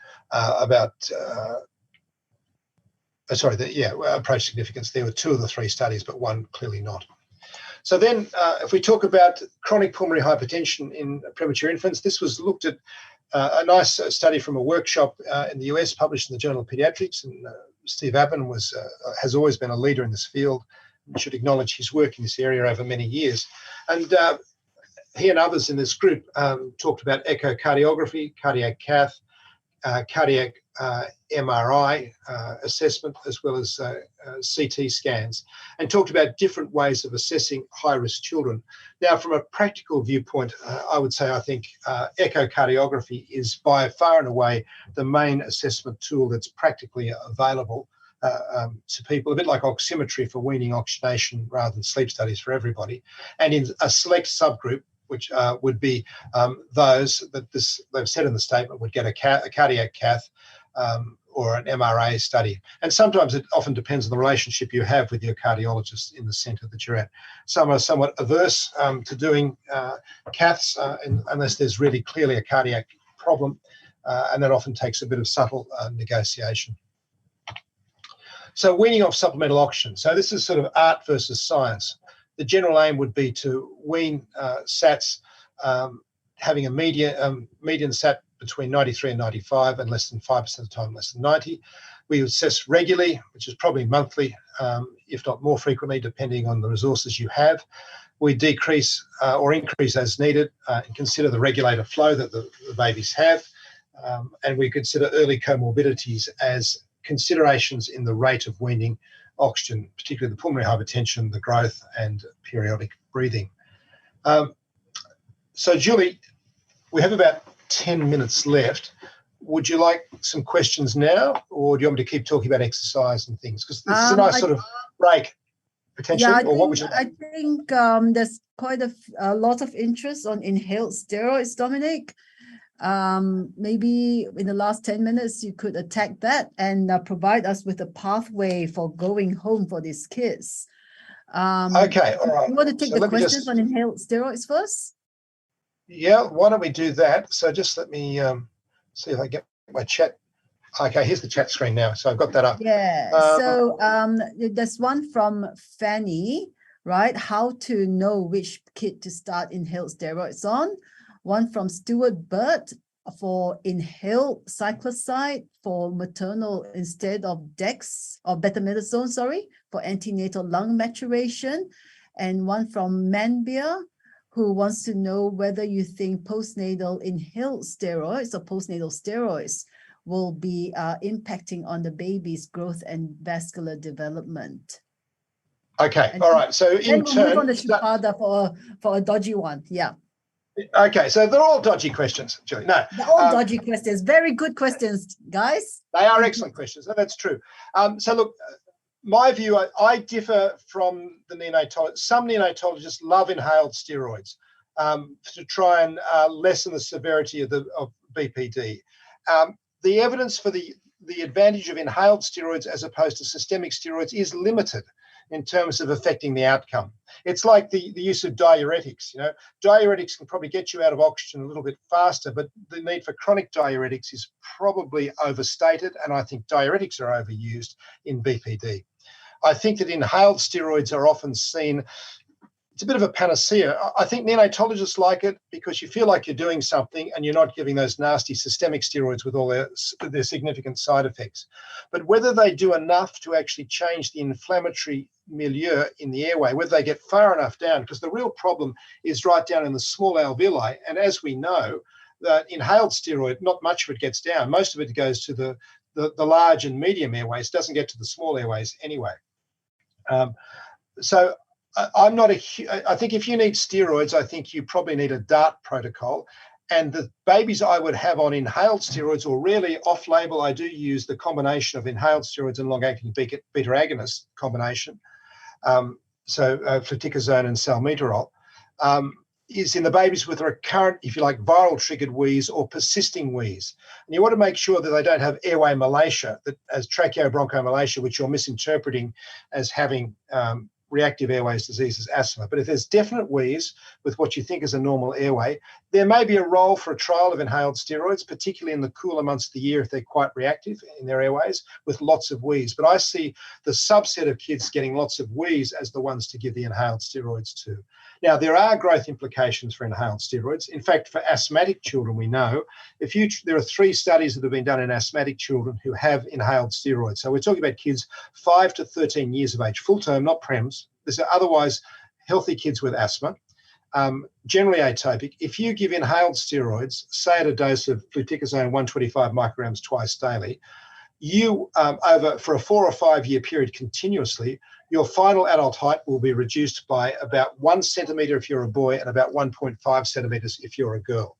approached significance. There were 2 of the 3 studies, but 1 clearly not. So then if we talk about chronic pulmonary hypertension in premature infants, this was looked at a nice study from a workshop in the US published in the Journal of Pediatrics, and Steve Appen has always been a leader in this field. We should acknowledge his work in this area over many years. And he and others in this group talked about echocardiography, cardiac cath, cardiac MRI assessment, as well as CT scans, and talked about different ways of assessing high-risk children. Now, from a practical viewpoint, I would say I think echocardiography is by far and away the main assessment tool that's practically available to people, a bit like oximetry for weaning oxygenation rather than sleep studies for everybody. And in a select subgroup, which would be those that they've said in the statement would get a cardiac cath or an MRA study. And sometimes it often depends on the relationship you have with your cardiologist in the centre that you're at. Some are somewhat averse to doing caths unless there's really clearly a cardiac problem, and that often takes a bit of subtle negotiation. So weaning off supplemental oxygen. So this is sort of art versus science. The general aim would be to wean SATs having a median SAT between 93 and 95 and less than 5% of the time less than 90. We assess regularly, which is probably monthly, if not more frequently, depending on the resources you have. We decrease or increase as needed and consider the regulator flow that the babies have. And we consider early comorbidities as considerations in the rate of weaning oxygen, particularly the pulmonary hypertension, the growth, and periodic breathing. So, Julie, we have about 10 minutes left. Would you like some questions now, or do you want me to keep talking about exercise and things? Because this is a nice sort of break, potentially. Yeah, or what would you? I think there's quite a lot of interest on inhaled steroids, Dominic. Maybe in the last 10 minutes, you could attack that and provide us with a pathway for going home for these kids. Okay, all right. You want to take the questions on inhaled steroids first? Yeah, why don't we do that? So just let me see if I get my chat Okay, here's the chat screen now. So I've got that up. Yeah. So there's one from Fanny, right? How to know which kid to start inhaled steroids on. One from Stuart Burt for inhaled cycloside for maternal instead of Dex or betamethasone, sorry, for antenatal lung maturation. And one from Manbia, who wants to know whether you think postnatal inhaled steroids or postnatal steroids will be impacting on the baby's growth and vascular development. Okay, And all right. So in we'll turn, move on to Shupada for a dodgy one. Yeah. Okay, so they're all dodgy questions, Julie. No, They're all dodgy questions. Very good questions, guys. They are excellent questions. That's true. So look, my view, I differ from the neonatologists. Some neonatologists love inhaled steroids to try and lessen the severity of BPD. The evidence for the advantage of inhaled steroids as opposed to systemic steroids is limited in terms of affecting the outcome. It's like the use of diuretics. You know, diuretics can probably get you out of oxygen a little bit faster, but the need for chronic diuretics is probably overstated, and I think diuretics are overused in BPD. I think that inhaled steroids are often seen, it's a bit of a panacea. I think neonatologists like it because you feel like you're doing something and you're not giving those nasty systemic steroids with all their significant side effects. But whether they do enough to actually change the inflammatory milieu in the airway, whether they get far enough down, because the real problem is right down in the small alveoli. And as we know, that inhaled steroid, not much of it gets down. Most of it goes to the large and medium airways, doesn't get to the small airways anyway. So I'm not I think if you need steroids, I think you probably need a DART protocol. And the babies I would have on inhaled steroids, or really off-label, I do use the combination of inhaled steroids and long-acting beta agonist combination. So fluticasone and salmeterol, is in the babies with recurrent, if you like, viral-triggered wheeze or persisting wheeze. And you want to make sure that they don't have airway malacia, that as tracheobronchomalacia, which you're misinterpreting as having reactive airways disease as asthma. But if there's definite wheeze with what you think is a normal airway, there may be a role for a trial of inhaled steroids, particularly in the cooler months of the year if they're quite reactive in their airways with lots of wheeze. But I see the subset of kids getting lots of wheeze as the ones to give the inhaled steroids to. Now, there are growth implications for inhaled steroids. In fact, for asthmatic children, we know there are 3 studies that have been done in asthmatic children who have inhaled steroids. So we're talking about kids 5 to 13 years of age, full term, not prems. These are otherwise healthy kids with asthma, generally atopic. If you give inhaled steroids, say at a dose of fluticasone 125 micrograms twice daily, you for a 4 or 5 year period continuously, your final adult height will be reduced by about 1 centimetre if you're a boy and about 1.5 centimetres if you're a girl.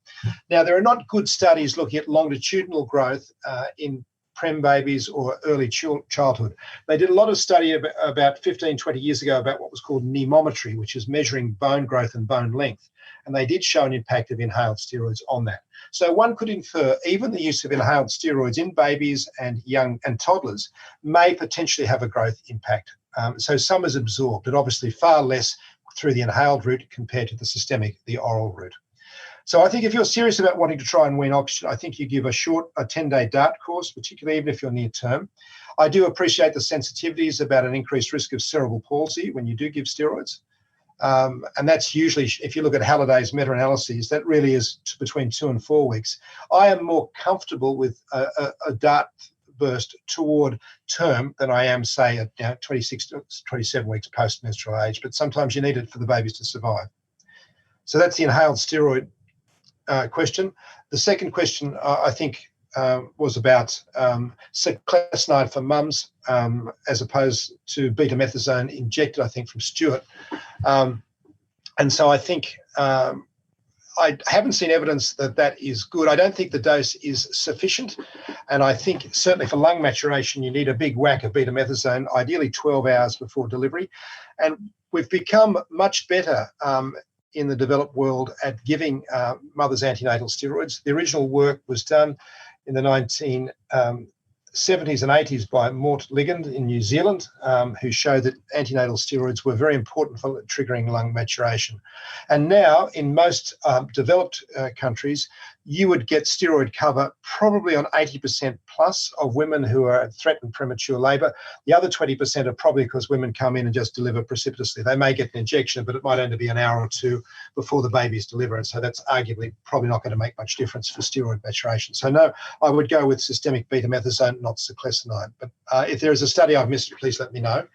Now, there are not good studies looking at longitudinal growth in prem babies or early childhood. They did a lot of study about 15, 20 years ago about what was called nemometry, which is measuring bone growth and bone length. And they did show an impact of inhaled steroids on that. So one could infer even the use of inhaled steroids in babies and young and toddlers may potentially have a growth impact. So some is absorbed, but obviously far less through the inhaled route compared to the oral route. So I think if you're serious about wanting to try and wean oxygen, I think you give a 10-day DART course, particularly even if you're near term. I do appreciate the sensitivities about an increased risk of cerebral palsy when you do give steroids. And that's usually, if you look at Halliday's meta-analyses, that really is between 2 and 4 weeks. I am more comfortable with a DART burst toward term than I am, say, at 26 to 27 weeks post-menstrual age, but sometimes you need it for the babies to survive. So that's the inhaled steroid question. The second question, I think, was about cyclophosphamide for mums as opposed to betamethasone injected, I think, from Stuart. And so I think I haven't seen evidence that is good. I don't think the dose is sufficient. And I think certainly for lung maturation, you need a big whack of betamethasone, ideally 12 hours before delivery. And we've become much better in the developed world at giving mothers antenatal steroids. The original work was done in the 1970s and 80s by Mort Ligand in New Zealand, who showed that antenatal steroids were very important for triggering lung maturation. And now in most developed countries, you would get steroid cover probably on 80% plus of women who are at threatened premature labour. The other 20% are probably because women come in and just deliver precipitously. They may get an injection, but it might only be an hour or two before the babies deliver. And so that's arguably probably not going to make much difference for steroid maturation. So no, I would go with systemic betamethasone, not cyclesinide. But if there is a study I've missed, please let me know.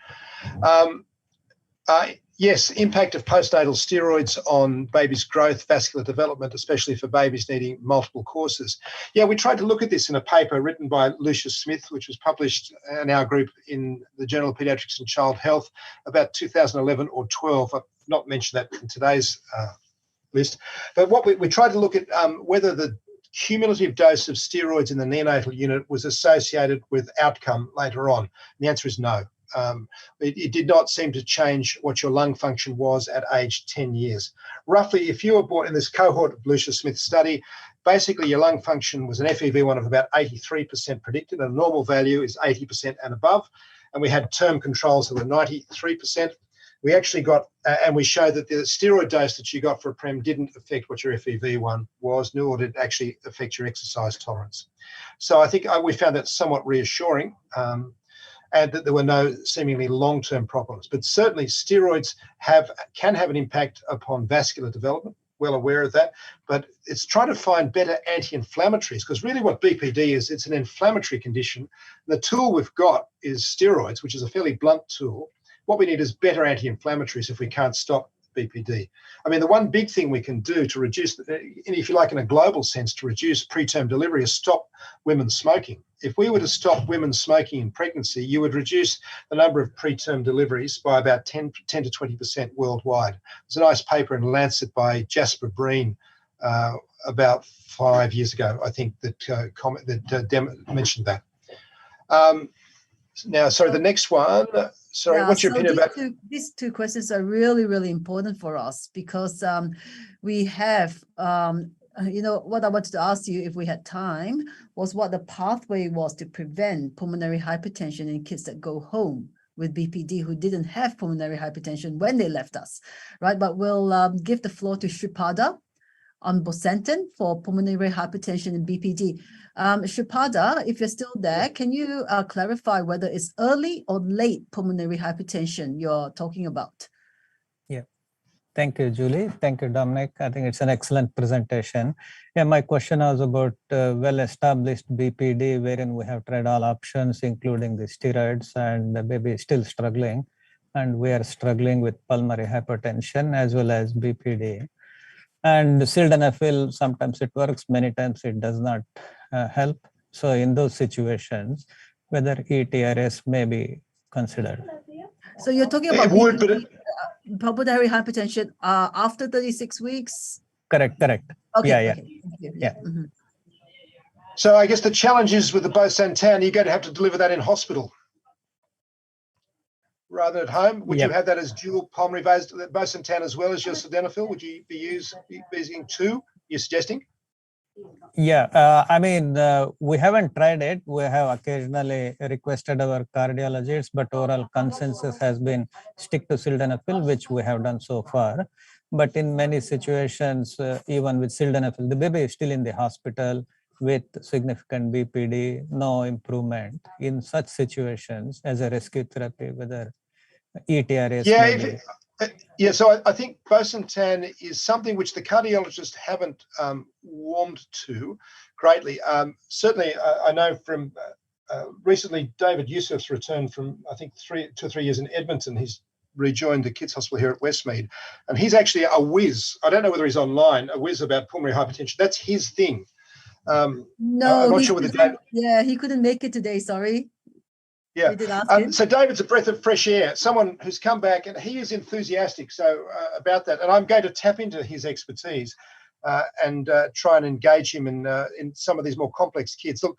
Yes, impact of postnatal steroids on babies' growth, vascular development, especially for babies needing multiple courses. Yeah, we tried to look at this in a paper written by Lucia Smith, which was published in our group in the Journal of Pediatrics and Child Health about 2011 or 12. I've not mentioned that in today's list. But what we tried to look at whether the cumulative dose of steroids in the neonatal unit was associated with outcome later on. And the answer is no. It did not seem to change what your lung function was at age 10 years. Roughly, if you were born in this cohort of Lucia Smith's study, basically your lung function was an FEV1 of about 83% predicted, and a normal value is 80% and above. And we had term controls that were 93%. We actually got, and we showed that the steroid dose that you got for a prem didn't affect what your FEV1 was, nor did it actually affect your exercise tolerance. So I think we found that somewhat reassuring. And that there were no seemingly long-term problems. But certainly steroids can have an impact upon vascular development, well aware of that, but it's trying to find better anti-inflammatories, because really what BPD is, it's an inflammatory condition. The tool we've got is steroids, which is a fairly blunt tool. What we need is better anti-inflammatories if we can't stop BPD. I mean, the one big thing we can do to reduce, if you like in a global sense, to reduce preterm delivery is stop women smoking. If we were to stop women smoking in pregnancy, you would reduce the number of preterm deliveries by about 10 to 20% worldwide. There's a nice paper in Lancet by Jasper Breen about 5 years ago, I think, that mentioned that. Now, sorry, the next one. Sorry, Yeah, what's your so opinion about? these two questions are really, really important for us because we have, what I wanted to ask you if we had time was what the pathway was to prevent pulmonary hypertension in kids that go home with BPD who didn't have pulmonary hypertension when they left us, right? But we'll give the floor to Shripada on bosentan for pulmonary hypertension and BPD. Shripada, if you're still there, can you clarify whether it's early or late pulmonary hypertension you're talking about? Yeah, thank you, Julie. Thank you, Dominic. I think it's an excellent presentation. Yeah, my question was about well-established BPD, wherein we have tried all options, including the steroids, and the baby is still struggling. And we are struggling with pulmonary hypertension as well as BPD. And sildenafil, sometimes it works, many times it does not help. So in those situations, whether ETRS may be considered. So you're talking about pulmonary hypertension after 36 weeks? Correct. Okay, Yeah. Okay. Yeah. Mm-hmm. So I guess the challenge is with the bosentan, you're going to have to deliver that in hospital rather than at home. Would you have that as dual pulmonary bosentan as well as your sildenafil? Would you be using two, you're suggesting? Yeah, I mean, we haven't tried it. We have occasionally requested our cardiologists, but overall consensus has been stick to sildenafil, which we have done so far. But in many situations, even with sildenafil, the baby is still in the hospital with significant BPD, no improvement. In such situations, as a rescue therapy, whether ETRS so I think bosentan is something which the cardiologists haven't warmed to greatly. Certainly, I know from recently David Yusuf's returned from, I think, 2 or 3 years in Edmonton. He's rejoined the kids hospital here at Westmead, and he's actually a whiz. I don't know whether he's online, a whiz about pulmonary hypertension. That's his thing. No, I'm not sure whether he couldn't make it today, sorry. Yeah. So David's a breath of fresh air, someone who's come back, and he is enthusiastic about that. And I'm going to tap into his expertise and try and engage him in some of these more complex kids. Look,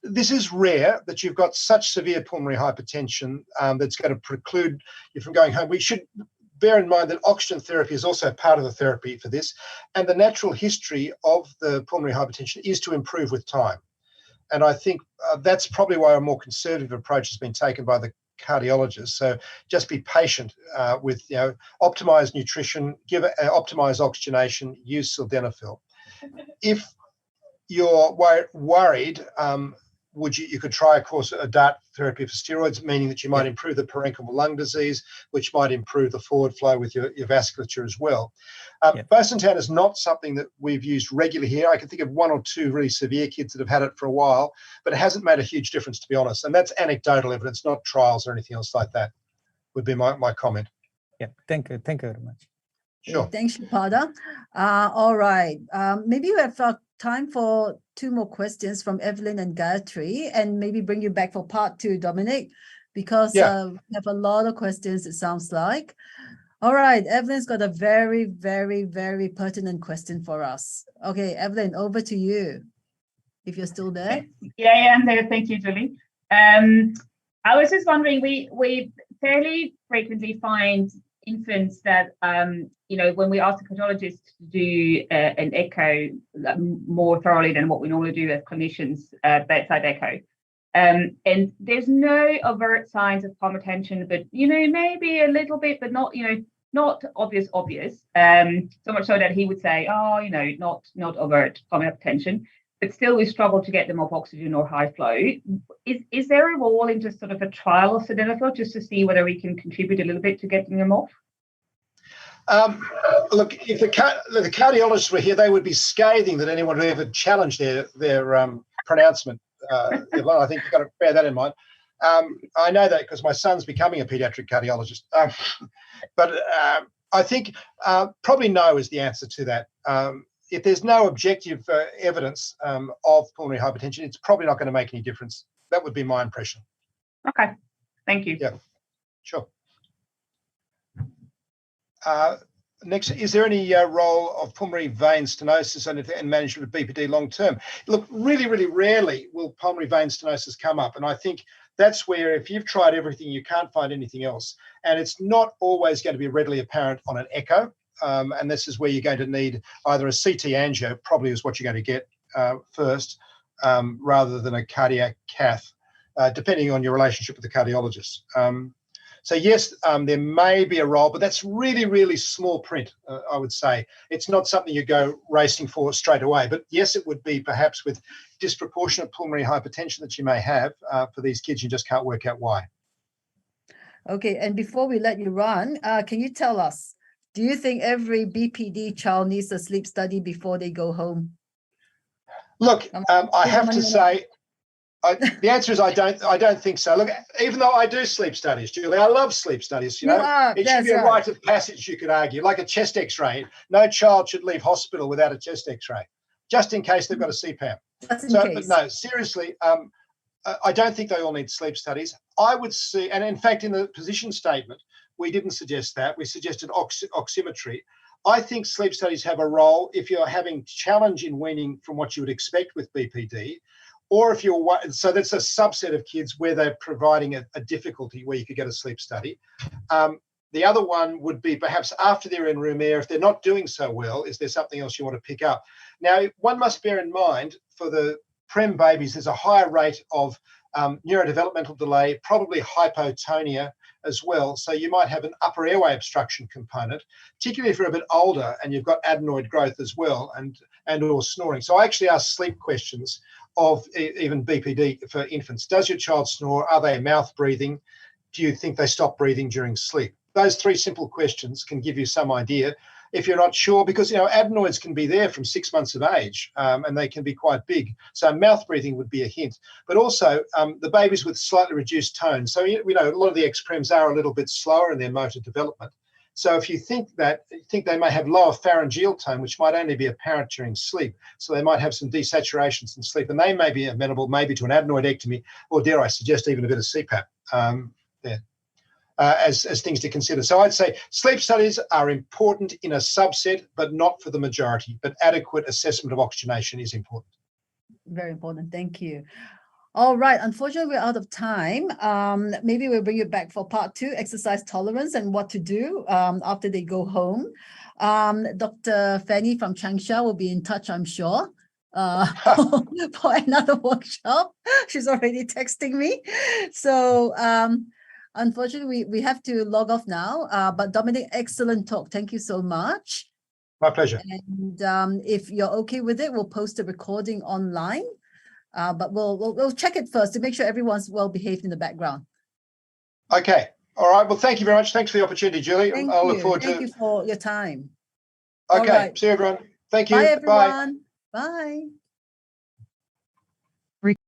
this is rare that you've got such severe pulmonary hypertension that's going to preclude you from going home. We should bear in mind that oxygen therapy is also part of the therapy for this. And the natural history of the pulmonary hypertension is to improve with time. And I think that's probably why a more conservative approach has been taken by the cardiologists. So just be patient with, optimize nutrition, give optimize oxygenation, use sildenafil. If you're worried, you could try, of course, a DART therapy for steroids, meaning that you might improve the parenchymal lung disease, which might improve the forward flow with your vasculature as well. Bosentan is not something that we've used regularly here. I can think of one or two really severe kids that have had it for a while, but it hasn't made a huge difference, to be honest. And that's anecdotal evidence, not trials or anything else like that, would be my comment. Yeah, thank you. Thank you very much. Sure. Thanks, Shupada. All right. Maybe we have time for 2 more questions from Evelyn and Gayatri, and maybe bring you back for part 2, Dominic, because we have a lot of questions, it sounds like. All right, Evelyn's got a very, very, very pertinent question for us. Okay, Evelyn, over to you, if you're still there. Yeah, I'm there. Thank you, Julie. I was just wondering, we fairly frequently find infants that, when we ask the cardiologist to do an echo more thoroughly than what we normally do as clinicians, bedside echo, and there's no overt signs of pulmonary hypertension, but maybe a little bit, but not not obvious. So much so that he would say, not overt pulmonary hypertension, but still we struggle to get them off oxygen or high flow. Is there a role in just sort of a trial of sildenafil just to see whether we can contribute a little bit to getting them off? Look, if the cardiologists were here, they would be scathing that anyone would ever challenge their pronouncement. I think you've got to bear that in mind. I know that because my son's becoming a paediatric cardiologist. But I think probably no is the answer to that. If there's no objective evidence of pulmonary hypertension, it's probably not going to make any difference. That would be my impression. Okay, thank you. Yeah, sure. Next, is there any role of pulmonary vein stenosis and management of BPD long term? Look, really, really rarely will pulmonary vein stenosis come up. And I think that's where if you've tried everything, you can't find anything else. And it's not always going to be readily apparent on an echo. And this is where you're going to need either a CT angio, probably is what you're going to get first, rather than a cardiac cath, depending on your relationship with the cardiologist. So yes, there may be a role, but that's really, really small print, I would say. It's not something you go racing for straight away. But yes, it would be perhaps with disproportionate pulmonary hypertension that you may have for these kids. You just can't work out why. Okay, and before we let you run, can you tell us, do you think every BPD child needs a sleep study before they go home? Look, I have to say, the answer is I don't think so. Look, even though I do sleep studies, Julie, I love sleep studies. It should be a rite of passage, you could argue, like a chest X-ray. No child should leave hospital without a chest X-ray, just in case they've got a CPAP. But no, seriously, I don't think they all need sleep studies. I would see, and in fact, in the position statement, we didn't suggest that. We suggested oximetry. I think sleep studies have a role if you're having challenge in weaning from what you would expect with BPD, or if you're, so that's a subset of kids where they're providing a difficulty where you could get a sleep study. The other one would be perhaps after they're in room air, if they're not doing so well, is there something else you want to pick up? Now, one must bear in mind for the prem babies, there's a higher rate of neurodevelopmental delay, probably hypotonia as well. So you might have an upper airway obstruction component, particularly if you're a bit older and you've got adenoid growth as well and or snoring. So I actually ask sleep questions of even BPD for infants. Does your child snore? Are they mouth breathing? Do you think they stop breathing during sleep? Those 3 simple questions can give you some idea if you're not sure, because adenoids can be there from 6 months of age and they can be quite big. So mouth breathing would be a hint. But also the babies with slightly reduced tone. So a lot of the ex-prems are a little bit slower in their motor development. So if you think they may have lower pharyngeal tone, which might only be apparent during sleep, so they might have some desaturations in sleep, and they may be amenable maybe to an adenoidectomy, or dare I suggest even a bit of CPAP as things to consider. So I'd say sleep studies are important in a subset, but not for the majority. But adequate assessment of oxygenation is important. Very important. Thank you. All right. Unfortunately, we're out of time. Maybe we'll bring you back for part 2, exercise tolerance and what to do after they go home. Dr. Fanny from Changsha will be in touch, I'm sure, for another workshop. She's already texting me. So unfortunately, we have to log off now. But Dominic, excellent talk. Thank you so much. My pleasure. And if you're okay with it, we'll post a recording online. But we'll check it first to make sure everyone's well behaved in the background. Okay. All right. Well, thank you very much. Thanks for the opportunity, Julie. Thank I'll you. look forward Thank to. you for your time. All Okay. right. See you, everyone. Thank you. Bye, Bye. everyone. Bye.